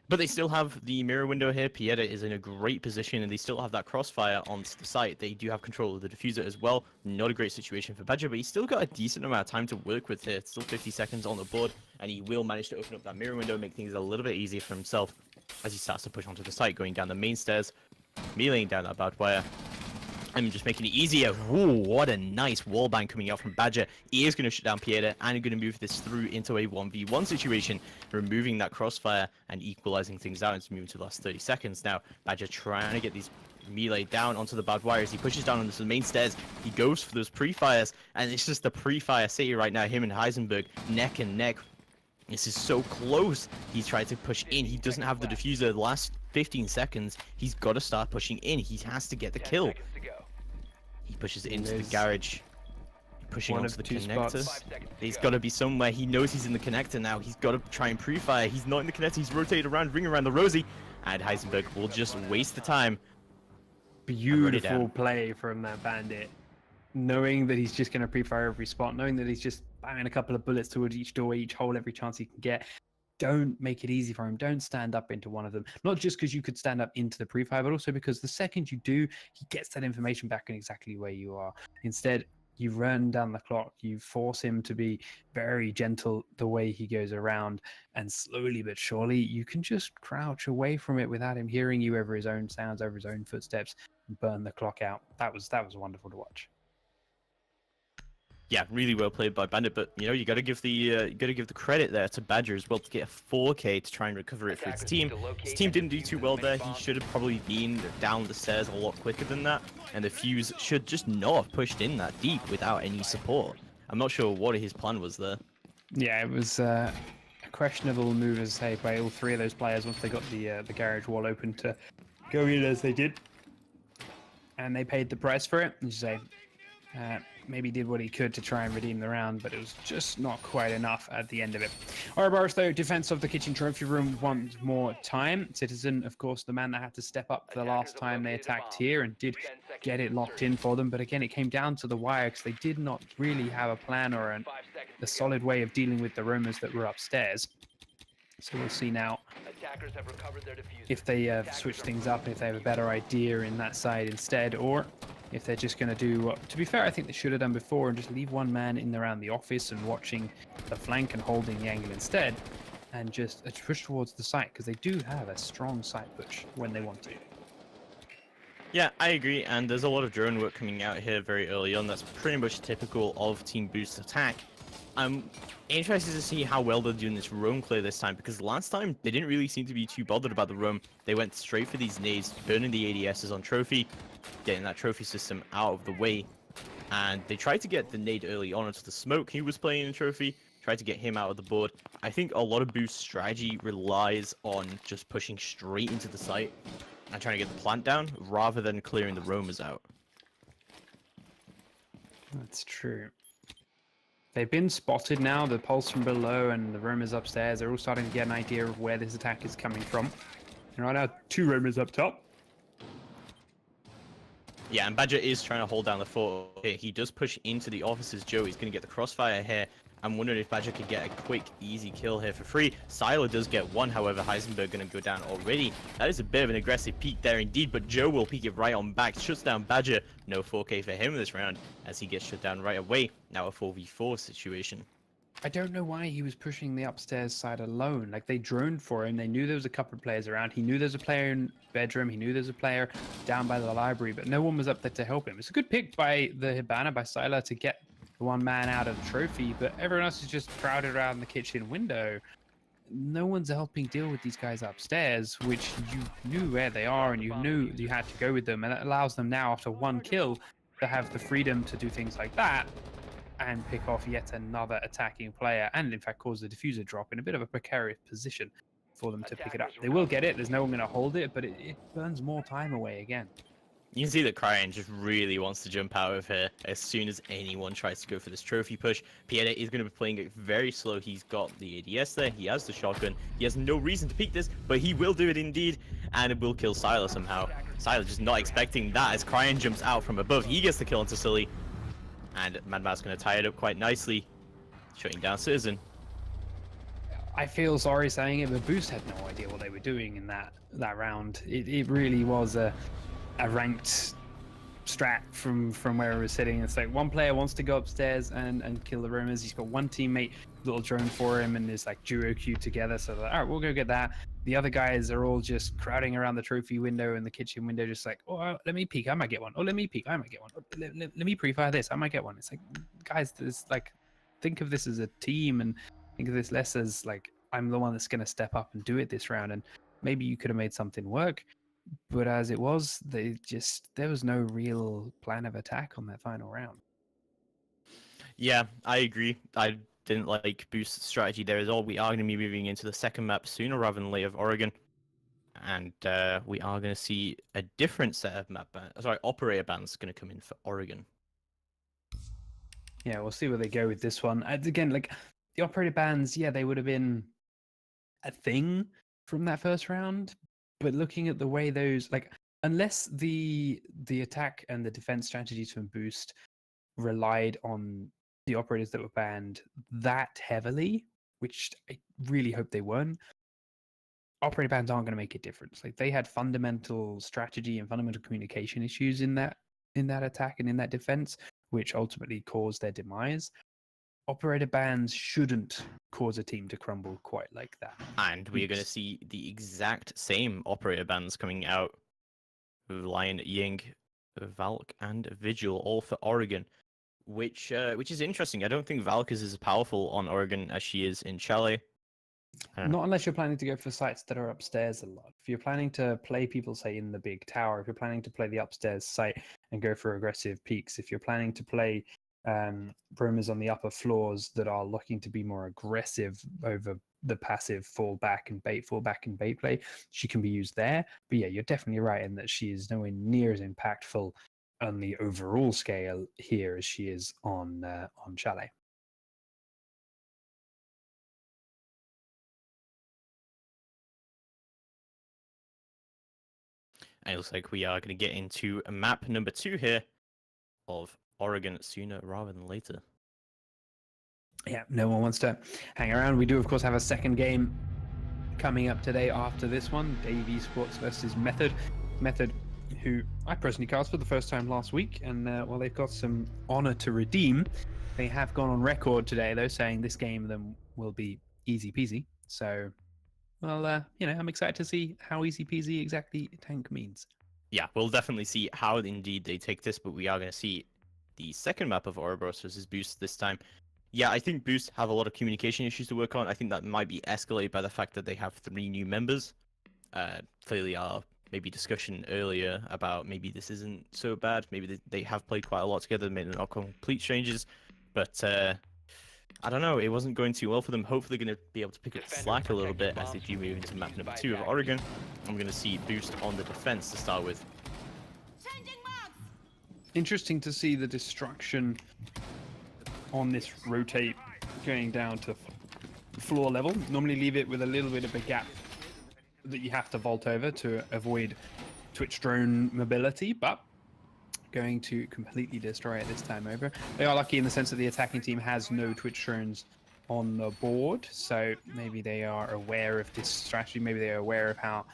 But they still have the mirror window here. Pieta is in a great position, and they still have that crossfire onto the site. They do have control of the diffuser as well. Not a great situation for Badger, but he's still got a decent amount of time to work with here. It's still 50 seconds on the board, and he will manage to open up that mirror window, make things a little bit easier for himself as he starts to push onto the site, going down the main stairs, meleeing down that barbed wire, and just making it easier. Ooh, what a nice wallbang coming out from Badger. He is going to shut down Pieta and going to move this through into a 1v1 situation, removing that crossfire and equalizing things out as we move into the last 30 seconds. Now, Badger trying to get these melee down onto the barbed wire as he pushes down onto the main stairs. He goes for those pre-fires, and it's just the pre-fire city right now. Him and Heisenberg neck and neck. This is so close. He's trying to push in. He doesn't have the diffuser. The last 15 seconds, he's got to start pushing in. He has to get the kill. He pushes into the garage, pushing onto the connector. He's got to be somewhere. He knows he's in the connector now. He's got to try and pre-fire. He's not in the connector. He's rotated around, ring around the Rosie, and Heisenberg will just waste the time. Beautiful play from that bandit. Knowing that he's just going to pre-fire every spot, knowing that he's just banging a couple of bullets towards each door, each hole, every chance he can get. Don't make it easy for him. Don't stand up into one of them. Not just because you could stand up into the pre-fire, but also because the second you do, he gets that information back in exactly where you are. Instead, You run down the clock. You force him to be very gentle the way he goes around, and slowly but surely, you can just crouch away from it without him hearing you over his own sounds, over his own footsteps, and burn the clock out. That was wonderful to watch. Yeah, really well played by Bandit, but you got to give the credit there to Badger as well to get a 4K to try and recover it for his team. His team didn't do too well there. He should have probably been down the stairs a lot quicker than that, and the fuse should just not have pushed in that deep without any support. I'm not sure what his plan was there. Yeah, it was a questionable move, as I say, by all three of those players once they got the garage wall open to go in as they did, and they paid the price for it. As you say, maybe did what he could to try and redeem the round, but it was just not quite enough at the end of it. Ouroboros, though, defense of the kitchen trophy room one more time. Citizen, of course, the man that had to step up the last time they attacked here and did get it locked in for them. But again, it came down to the wire because they did not really have a plan or a solid way of dealing with the roamers that were upstairs. So we'll see now if they switch things up, if they have a better idea in that side instead, or if they're just going to do what, to be fair, I think they should have done before and just leave one man in around the office and watching the flank and holding the angle instead, and just push towards the site, because they do have a strong site push when they want to. Yeah, I agree, and there's a lot of drone work coming out here very early on. That's pretty much typical of Team Boost's attack. I'm interested to see how well they're doing this roam clear this time, because last time they didn't really seem to be too bothered about the roam. They went straight for these nades, burning the ADSs on trophy, getting that trophy system out of the way, and they tried to get the nade early on into the smoke. He was playing in trophy, tried to get him out of the board. I think a lot of Boost's strategy relies on just pushing straight into the site and trying to get the plant down rather than clearing the roamers out. That's true. They've been spotted now, the pulse from below and the roamers upstairs. They're all starting to get an idea of where this attack is coming from. And right now, 2 roamers up top. Yeah, and Badger is trying to hold down the fort here. He does push into the offices. Joe is going to get the crossfire here. I'm wondering if Badger could get a quick, easy kill here for free. Siler does get one, however, Heisenberg going to go down already. That is a bit of an aggressive peek there indeed, but Joe will peek it right on back. Shuts down Badger. No 4K for him this round as he gets shut down right away. Now a 4v4 situation. I don't know why he was pushing the upstairs side alone. Like, they droned for him. They knew there was a couple of players around. He knew there's a player in bedroom. He knew there's a player down by the library, but no one was up there to help him. It's a good pick by the Hibana, by Siler, to get the one man out of the trophy, but everyone else is just crowded around the kitchen window. No one's helping deal with these guys upstairs, which you knew where they are and you knew you had to go with them, and it allows them now, after one kill, to have the freedom to do things like that and pick off yet another attacking player, and in fact cause the diffuser drop in a bit of a precarious position for them to pick it up. They will get it, there's no one going to hold it, but it burns more time away again. You can see that Cryan just really wants to jump out of here as soon as anyone tries to go for this trophy push. Playday is going to be playing it very slow. He's got the ADS there, he has the shotgun, he has no reason to peek this, but he will do it indeed, and it will kill Siler somehow. Siler just not expecting that as Cryan jumps out from above. He gets the kill onto Silly, and Madman's going to tie it up quite nicely, shutting down Citizen. I feel sorry saying it, but Boost had no idea what they were doing in that round. It really was a ranked strat from where he was sitting. It's like one player wants to go upstairs and kill the roamers. He's got one teammate, little drone for him, and there's like duo queue together. So they're like, all right, we'll go get that. The other guys are all just crowding around the trophy window and the kitchen window, just like, oh, let me peek, I might get one. Oh, let me peek, I might get one. Oh, let me pre-fire this, I might get one. It's like, guys, it's like, think of this as a team and think of this less as like, I'm the one that's going to step up and do it this round. And maybe you could have made something work. But as it was, there was no real plan of attack on that final round. Yeah, I agree. I didn't like Boost's strategy there at all. We are going to be moving into the second map sooner rather than later of Oregon. And we are going to see a different set of operator bands going to come in for Oregon. Yeah, we'll see where they go with this one. Again, like, the operator bands, yeah, they would have been a thing from that first round. But looking at the way those, like, unless the attack and the defense strategies from Boost relied on the operators that were banned that heavily, which I really hope they weren't, operator bans aren't going to make a difference. Like, they had fundamental strategy and fundamental communication issues in that attack and in that defense, which ultimately caused their demise. Operator bans shouldn't cause a team to crumble quite like that. And we're going to see the exact same operator bands coming out with Lion, Ying, Valk, and Vigil, all for Oregon, which is interesting. I don't think Valk is as powerful on Oregon as she is in Chile. Not unless you're planning to go for sites that are upstairs a lot. If you're planning to play people, say, in the big tower, if you're planning to play the upstairs site and go for aggressive peaks, if you're planning to play roamers on the upper floors that are looking to be more aggressive over the passive fall back and bait play, she can be used there. But yeah, you're definitely right in that she is nowhere near as impactful on the overall scale here as she is on Chalet. And it looks like we are going to get into map number 2 here of Oregon sooner rather than later. Yeah, no one wants to hang around. We do, of course, have a second game coming up today after this one. Dave Esports versus Method. Method, who I personally cast for the first time last week, and while they've got some honor to redeem, they have gone on record today, though, saying this game then will be easy peasy. So, well, I'm excited to see how easy peasy exactly tank means. Yeah, we'll definitely see how indeed they take this, but we are going to see the second map of Ouroboros versus Boost this time. Yeah, I think Boost have a lot of communication issues to work on. I think that might be escalated by the fact that they have 3 new members. Clearly, our maybe discussion earlier about maybe this isn't so bad. Maybe they have played quite a lot together, maybe they're not complete strangers. But I don't know, it wasn't going too well for them. Hopefully going to be able to pick up slack a little bit as they do move into map number 2 of Oregon. I'm going to see Boost on the defense to start with. Interesting to see the destruction on this rotate going down to floor level. Normally leave it with a little bit of a gap that you have to vault over to avoid Twitch drone mobility, but going to completely destroy it this time over. They are lucky in the sense that the attacking team has no Twitch drones on the board, so maybe they are aware of this strategy, maybe they are aware of how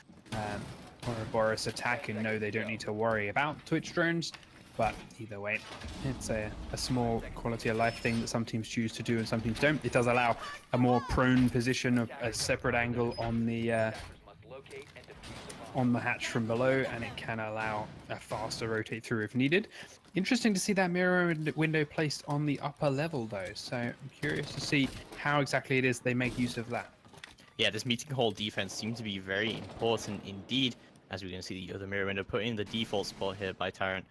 Ouroboros attack and know they don't need to worry about Twitch drones. But either way, it's a small quality of life thing that some teams choose to do and some teams don't. It does allow a more prone position, a separate angle on the hatch from below, and it can allow a faster rotate through if needed. Interesting to see that mirror window placed on the upper level though, so I'm curious to see how exactly it is they make use of that. Yeah, this meeting hall defense seems to be very important indeed, as we're going to see the other mirror window put in the default spot here by Tyrant.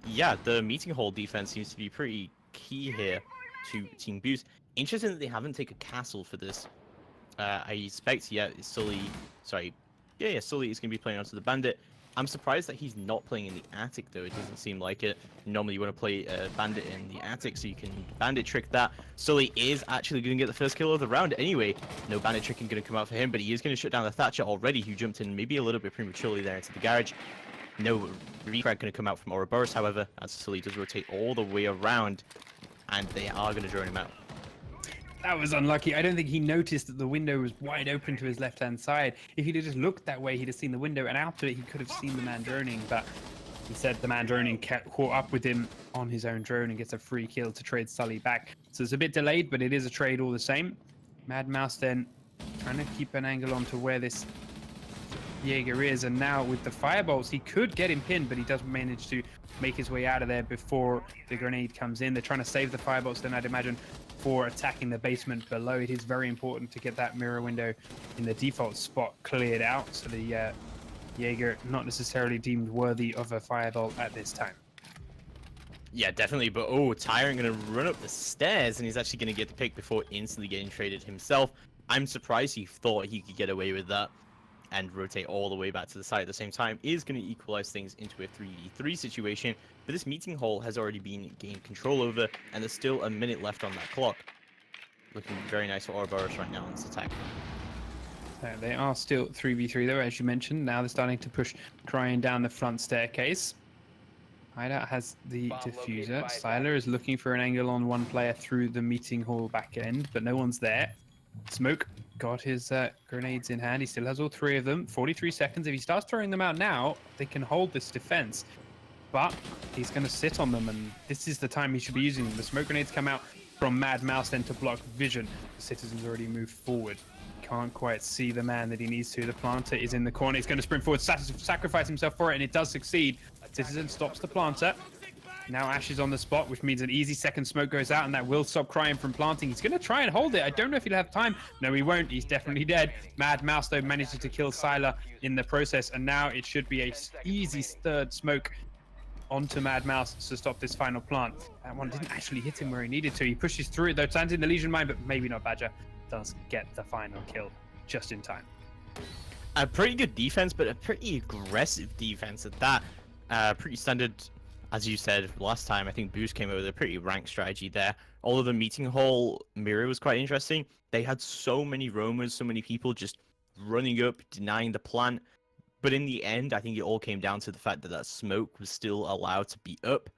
Yeah, the meeting hall defense seems to be pretty key here to Team Boost. Interesting that they haven't taken castle for this. I expect, Sully is going to be playing onto the bandit. I'm surprised that he's not playing in the attic though. It doesn't seem like it. Normally you want to play bandit in the attic so you can bandit trick that. Sully is actually going to get the first kill of the round anyway. No bandit tricking going to come out for him, but he is going to shut down the Thatcher already, who jumped in maybe a little bit prematurely there into the garage. No recrack going to come out from Ouroboros, however, as Sully does rotate all the way around, and they are going to drone him out. That was unlucky. I don't think he noticed that the window was wide open to his left-hand side. If he'd have just looked that way, he'd have seen the window, and out to it, he could have seen the man droning, but instead the man droning caught up with him on his own drone and gets a free kill to trade Sully back. So it's a bit delayed, but it is a trade all the same. Mad Mouse then trying to keep an angle onto where this Jaeger is, and now with the firebolts he could get him pinned, but he does manage to make his way out of there before the grenade comes in. They're trying to save the firebolts then, I'd imagine, for attacking the basement below. It is very important to get that mirror window in the default spot cleared out, so the Jaeger not necessarily deemed worthy of a firebolt at this time. Yeah, definitely, but Tyrant going to run up the stairs, and he's actually going to get the pick before instantly getting traded himself. I'm surprised he thought he could get away with that and rotate all the way back to the side at the same time. Is going to equalize things into a 3v3 situation, but this meeting hall has already been gained control over, and there's still a minute left on that clock. Looking very nice for Ouroboros right now in this attack. They are still 3v3 though, as you mentioned. Now they're starting to push Cryan down the front staircase. Hideout has the diffuser. Siler is looking for an angle on one player through the meeting hall back end, but no one's there. Smoke got his grenades in hand. He still has all 3 of them. 43 seconds. If he starts throwing them out now, they can hold this defense. but he's going to sit on them, and this is the time he should be using them. The smoke grenades come out from Mad Mouse then to block vision. The Citizen's already moved forward. Can't quite see the man that he needs to. The planter is in the corner. He's going to sprint forward, sacrifice himself for it, and it does succeed. Citizen stops the planter. Now Ash is on the spot, which means an easy second smoke goes out, and that will stop Cryin from planting. He's going to try and hold it. I don't know if he'll have time. No, he won't. He's definitely dead. Mad Mouse, though, manages to kill Sylar in the process, and now it should be a easy third smoke onto Mad Mouse to stop this final plant. That one didn't actually hit him where he needed to. He pushes through it, though, lands in the Legion Mine, but maybe not Badger. Does get the final kill just in time. A pretty good defense, but a pretty aggressive defense at that. Pretty standard, as you said last time. I think Boost came up with a pretty rank strategy there. Although the meeting hall mirror was quite interesting. They had so many roamers, so many people just running up, denying the plant. But in the end, I think it all came down to the fact that that smoke was still allowed to be up.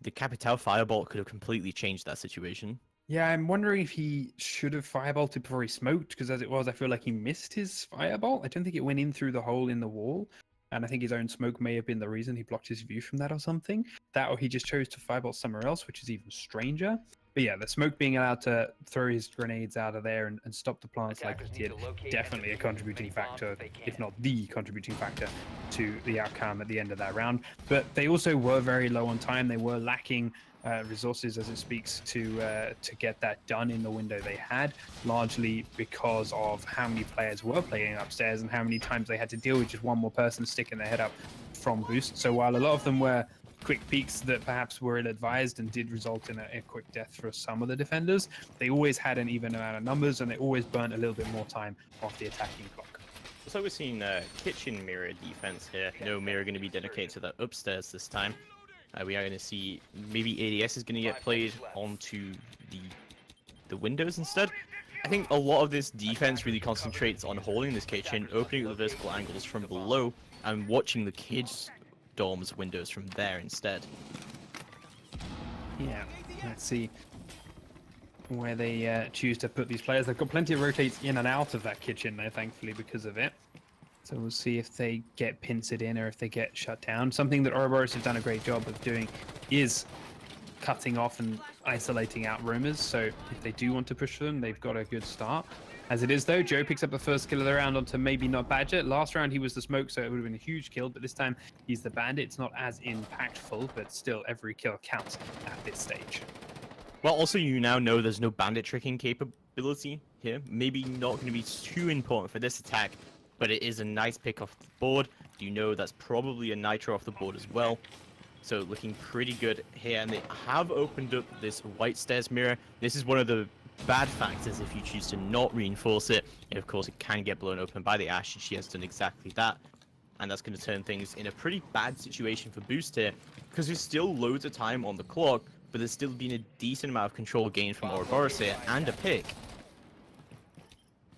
The Capital Firebolt could have completely changed that situation. Yeah, I'm wondering if he should have firebolted before he smoked, because as it was, I feel like he missed his firebolt. I don't think it went in through the hole in the wall, and I think his own smoke may have been the reason he blocked his view from that or something. That, or he just chose to firebolt somewhere else, which is even stranger. But yeah, the smoke being allowed to throw his grenades out of there and stop the plants like he did, definitely a contributing factor, if not the contributing factor, to the outcome at the end of that round. But they also were very low on time. They were lacking resources as it speaks to get that done in the window they had, largely because of how many players were playing upstairs and how many times they had to deal with just one more person sticking their head up from Boost. So while a lot of them were quick peaks that perhaps were ill-advised and did result in a quick death for some of the defenders, they always had an even amount of numbers, and they always burnt a little bit more time off the attacking clock. So we're seeing kitchen mirror defense here. No mirror going to be dedicated to the upstairs this time. We are going to see maybe ADS is going to get played onto the windows instead. I think a lot of this defense really concentrates on holding this kitchen, opening up the vertical angles from below, and watching the kids' dorms windows from there instead. Yeah, let's see where they choose to put these players. They've got plenty of rotates in and out of that kitchen there, thankfully, because of it. So we'll see if they get pincered in or if they get shut down. Something that Ouroboros have done a great job of doing is cutting off and isolating out roamers. So if they do want to push them, they've got a good start. As it is, though, Joe picks up the first kill of the round onto maybe not Badger. Last round he was the smoke, so it would have been a huge kill, but this time he's the bandit. It's not as impactful, but still every kill counts at this stage. Well, also you now know there's no bandit tricking capability here. Maybe not going to be too important for this attack, but it is a nice pick off the board. You know that's probably a nitro off the board as well. So looking pretty good here, and they have opened up this white stairs mirror. This is one of the bad factors if you choose to not reinforce it. And of course, it can get blown open by the Ash, and she has done exactly that. And that's going to turn things in a pretty bad situation for Boost here, because there's still loads of time on the clock, but there's still been a decent amount of control gained from Ouroboros here, and a pick.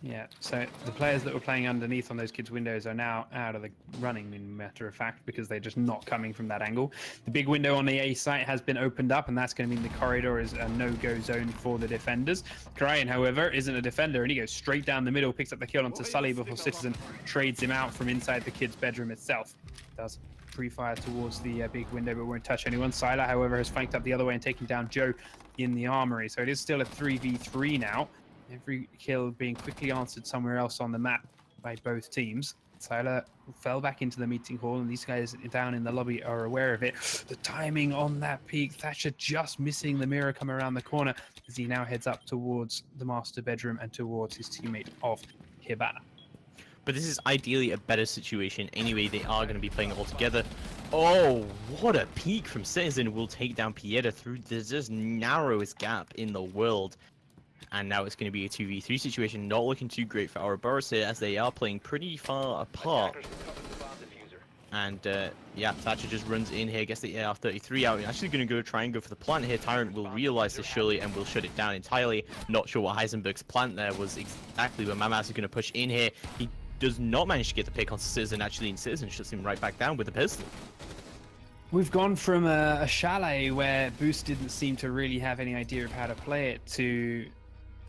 Yeah, so the players that were playing underneath on those kids' windows are now out of the running, in matter of fact, because they're just not coming from that angle. The big window on the A site has been opened up, and that's going to mean the corridor is a no-go zone for the defenders. Cryin, however, isn't a defender, and he goes straight down the middle, picks up the kill onto Sully before Citizen trades him out from inside the kid's bedroom itself. Does pre-fire towards the big window, but won't touch anyone. Sylar, however, has flanked up the other way and taken down Joe in the armory, so it is still a 3v3 now. Every kill being quickly answered somewhere else on the map by both teams. Sylar fell back into the meeting hall, and these guys down in the lobby are aware of it. The timing on that peak, Thatcher just missing the mirror come around the corner as he now heads up towards the master bedroom and towards his teammate of Hibana. But this is ideally a better situation anyway. They are going to be playing all together. Oh, what a peek from Citizen. Will take down Pieta through the just narrowest gap in the world. And now it's going to be a 2v3 situation. Not looking too great for Ouroboros here, as they are playing pretty far apart. And yeah, Thatcher just runs in here, gets the AR-33 out. He's actually going to try and go for the plant here. Tyrant will realize this surely and will shut it down entirely. Not sure what Heisenberg's plant there was exactly, but Mamas is going to push in here. He does not manage to get the pick on Citizen, actually, and Citizen shuts him right back down with a pistol. We've gone from a chalet where Boost didn't seem to really have any idea of how to play it to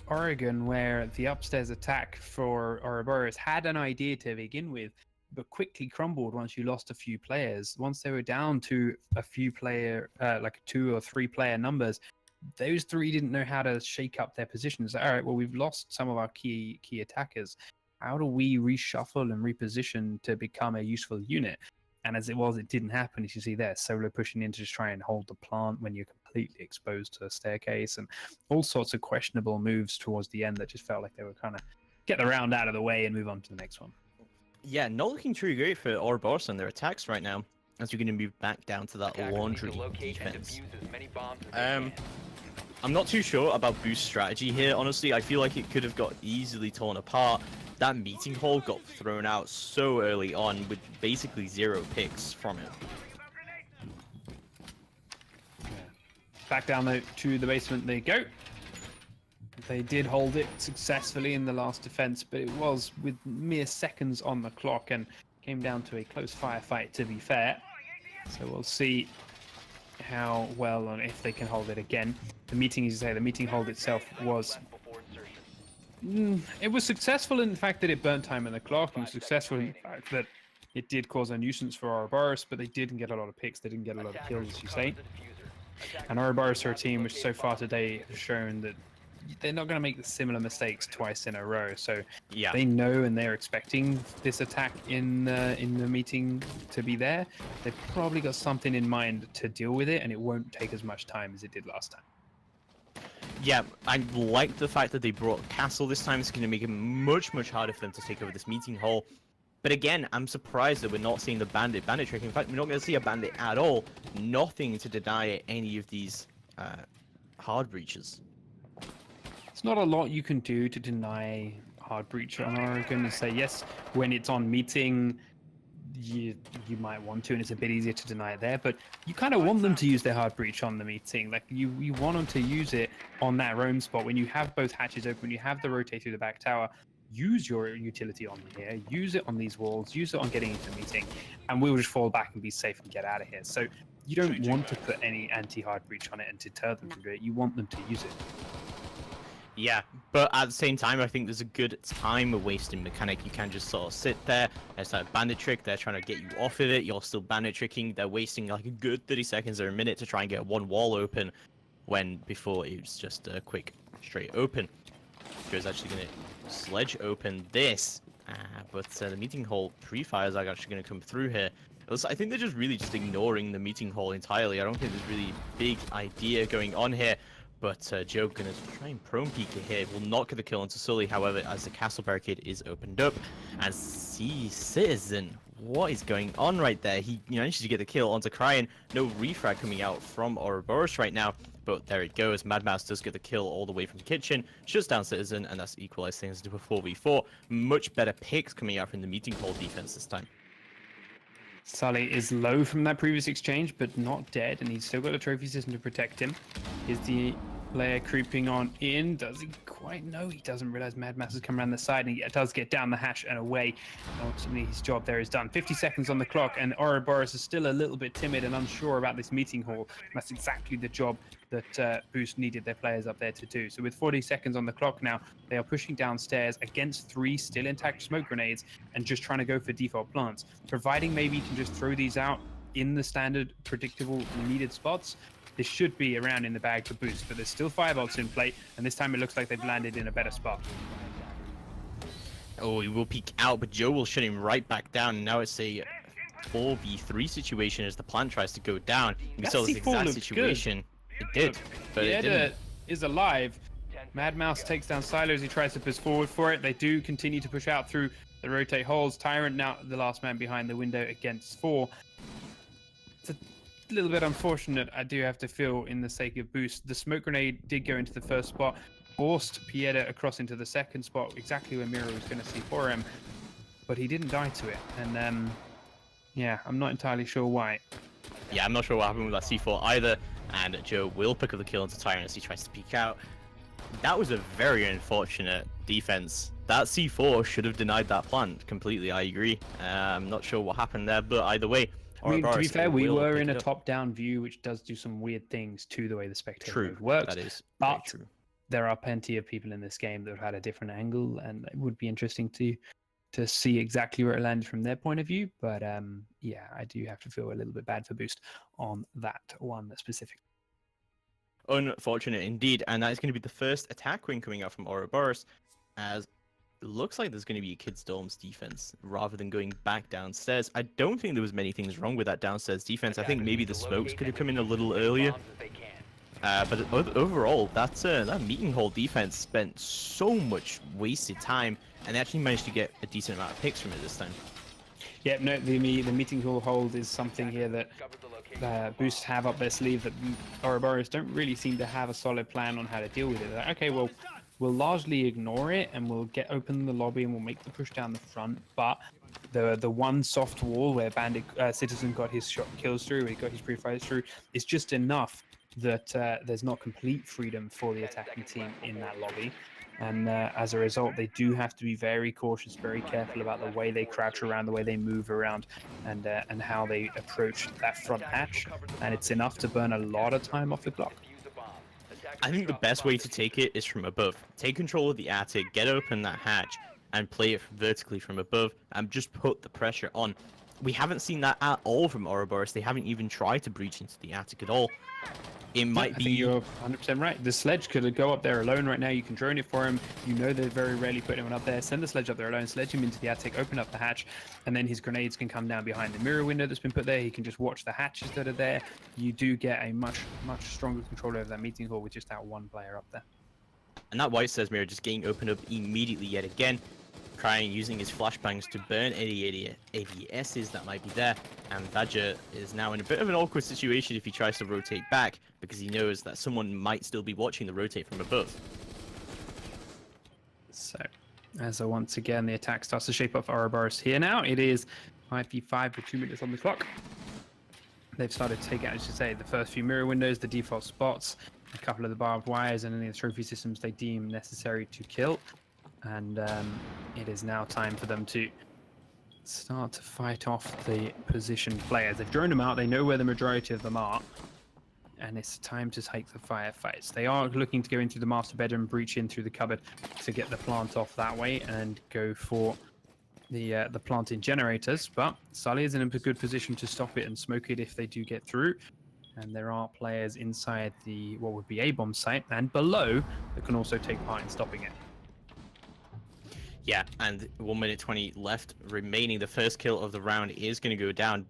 Oregon, where the upstairs attack for Ouroboros had an idea to begin with, but quickly crumbled once you lost a few players. Once they were down to a few player, like 2 or 3 player numbers, those 3 didn't know how to shake up their positions. All right, well, we've lost some of our key attackers. How do we reshuffle and reposition to become a useful unit? And as it was, it didn't happen. As you see there, Solo pushing in to just try and hold the plant when you're completely exposed to a staircase, and all sorts of questionable moves towards the end that just felt like they were kind of get the round out of the way and move on to the next one. Yeah, not looking too great for Ouroboros and their attacks right now, as you're going to move back down to that laundry defense. I'm not too sure about Boost's strategy here, honestly. I feel like it could have got easily torn apart. That meeting hall got thrown out so early on with basically 0 picks from it. Back down to the basement they go. They did hold it successfully in the last defense, but it was with mere seconds on the clock and came down to a close firefight, to be fair. So we'll see how well and if they can hold it again. The meeting, as you say, the meeting hold itself was... it was successful in the fact that it burnt time on the clock. It was successful in the fact that it did cause a nuisance for Ouroboros, but they didn't get a lot of picks. They didn't get a lot of kills, as you say. And Ouroboros are a team which so far today has shown that they're not going to make the similar mistakes twice in a row. So Yeah. they know and they're expecting this attack in the meeting to be there. They've probably got something in mind to deal with it, and it won't take as much time as it did last time. Yeah, I like the fact that they brought Castle this time. It's going to make it much harder for them to take over this meeting hall. But again, I'm surprised that we're not seeing the bandit trick. In fact, we're not going to see a bandit at all. Nothing to deny any of these hard breaches. It's not a lot you can do to deny hard breach on Oregon and say yes when it's on meeting. You might want to, and it's a bit easier to deny it there, but you kind of want them to use their hard breach on the meeting. Like you want them to use it on that roam spot when you have both hatches open, you have the rotate through the back tower. Use your utility on here, use it on these walls, use it on getting into the meeting, and we'll just fall back and be safe and get out of here. So you don't want to put any anti-hard breach on it and deter them from doing it. You want them to use it. Yeah, but at the same time, I think there's a good time-wasting mechanic. You can just sort of sit there. There's that bandit trick. They're trying to get you off of it. You're still bandit tricking. They're wasting like a good 30 seconds or a minute to try and get one wall open, when before it was just a quick straight open. Joe's actually going to sledge open this, but the meeting hall pre-fires are actually going to come through here. I think they're just really just ignoring the meeting hall entirely. I don't think there's really big idea going on here. But Joe gonna try and prone peek it here. Will not get the kill onto Sully, however, as the castle barricade is opened up. And see Citizen, what is going on right there? He manages to get the kill onto Cryan. No refrag coming out from Ouroboros right now. But there it goes. Mad Mouse does get the kill all the way from kitchen. Shuts down Citizen, and that's equalized things to a 4v4. Much better picks coming out from the meeting hall defense this time. Sully is low from that previous exchange, but not dead, and he's still got a trophy system to protect him. Is the player creeping on in? Does he quite know? He doesn't realize Mad Mass has come around the side, and he does get down the hatch and away. Ultimately, his job there is done. 50 seconds on the clock, and Ouroboros is still a little bit timid and unsure about this meeting hall. That's exactly the job that Boost needed their players up there to do. So with 40 seconds on the clock now, they are pushing downstairs against 3 still intact smoke grenades and just trying to go for default plants. Providing maybe you can just throw these out in the standard, predictable, needed spots, this should be around in the bag for Boost, but there's still firebolts in play, and this time it looks like they've landed in a better spot. Oh, he will peek out, but Joe will shut him right back down, and now it's a 4v3 situation as the plant tries to go down. We saw this exact situation. It did, but it didn't. Is alive. Mad Mouse takes down Silo as he tries to push forward for it. They do continue to push out through the rotate holes. Tyrant now the last man behind the window against 4. It's a little bit unfortunate, I do have to feel, in the sake of Boost. The smoke grenade did go into the first spot, forced Pieta across into the second spot, exactly where Miro was going to see for him, but he didn't die to it. And yeah, I'm not entirely sure why. Yeah, I'm not sure what happened with that C4 either. And Joe will pick up the kill into Tyrant as he tries to peek out. That was a very unfortunate defense. That C4 should have denied that plant completely, I agree. I'm not sure what happened there, but either way. I mean, to be fair, we were in a top-down view, which does do some weird things to the way the spectator mode works. That is but true. There are plenty of people in this game that have had a different angle, and it would be interesting to to see exactly where it landed from their point of view. But yeah, I do have to feel a little bit bad for Boost on that one specific. Unfortunate indeed, and that is going to be the first attack win coming out from Ouroboros, as it looks like there's going to be a Kid Storm's defense rather than going back downstairs. I don't think there was many things wrong with that downstairs defense. I think maybe the smokes could have come in a little earlier. But overall, that meeting hall defense spent so much wasted time, and they actually managed to get a decent amount of picks from it this time. Yeah, no, the meeting hall hold is something here that Boost have up their sleeve that Ouroboros don't really seem to have a solid plan on how to deal with it. They're like, okay, well, we'll largely ignore it and we'll get open the lobby and we'll make the push down the front, but the one soft wall where Bandit Citizen got his shot kills through, he got his pre-fires through, is just enough that there's not complete freedom for the attacking team in that lobby. And as a result, they do have to be very cautious, very careful about the way they crouch around, the way they move around, and how they approach that front hatch. And it's enough to burn a lot of time off the clock. I think the best way to take it is from above. Take control of the attic, get open that hatch, and play it vertically from above, and just put the pressure on. We haven't seen that at all from Ouroboros. They haven't even tried to breach into the attic at all. It might be... You're 100% right. The sledge could go up there alone right now. You can drone it for him. You know they're very rarely putting him up there. Send the sledge up there alone, sledge him into the attic, open up the hatch, and then his grenades can come down behind the mirror window that's been put there. He can just watch the hatches that are there. You do get a much stronger control over that meeting hall with just that one player up there. And that White Stairs mirror just getting opened up immediately yet again. Crying using his flashbangs to burn any ADSs that might be there, and Badger is now in a bit of an awkward situation if he tries to rotate back, because he knows that someone might still be watching the rotate from above. So, as once again the attack starts to shape up for Ouroboros here now, it is 5v5 with 2 minutes on the clock. They've started to take out, as you say, the first few mirror windows, the default spots, a couple of the barbed wires, and any of the trophy systems they deem necessary to kill. And it is now time for them to start to fight off the positioned players. They've drawn them out. They know where the majority of them are. And it's time to take the firefights. They are looking to go into the master bedroom, breach in through the cupboard to get the plant off that way and go for the planting generators. But Sully is in a good position to stop it and smoke it if they do get through. And there are players inside the what would be a bomb site and below that can also take part in stopping it. Yeah, and 1 minute 20 left remaining. The first kill of the round is going to go down.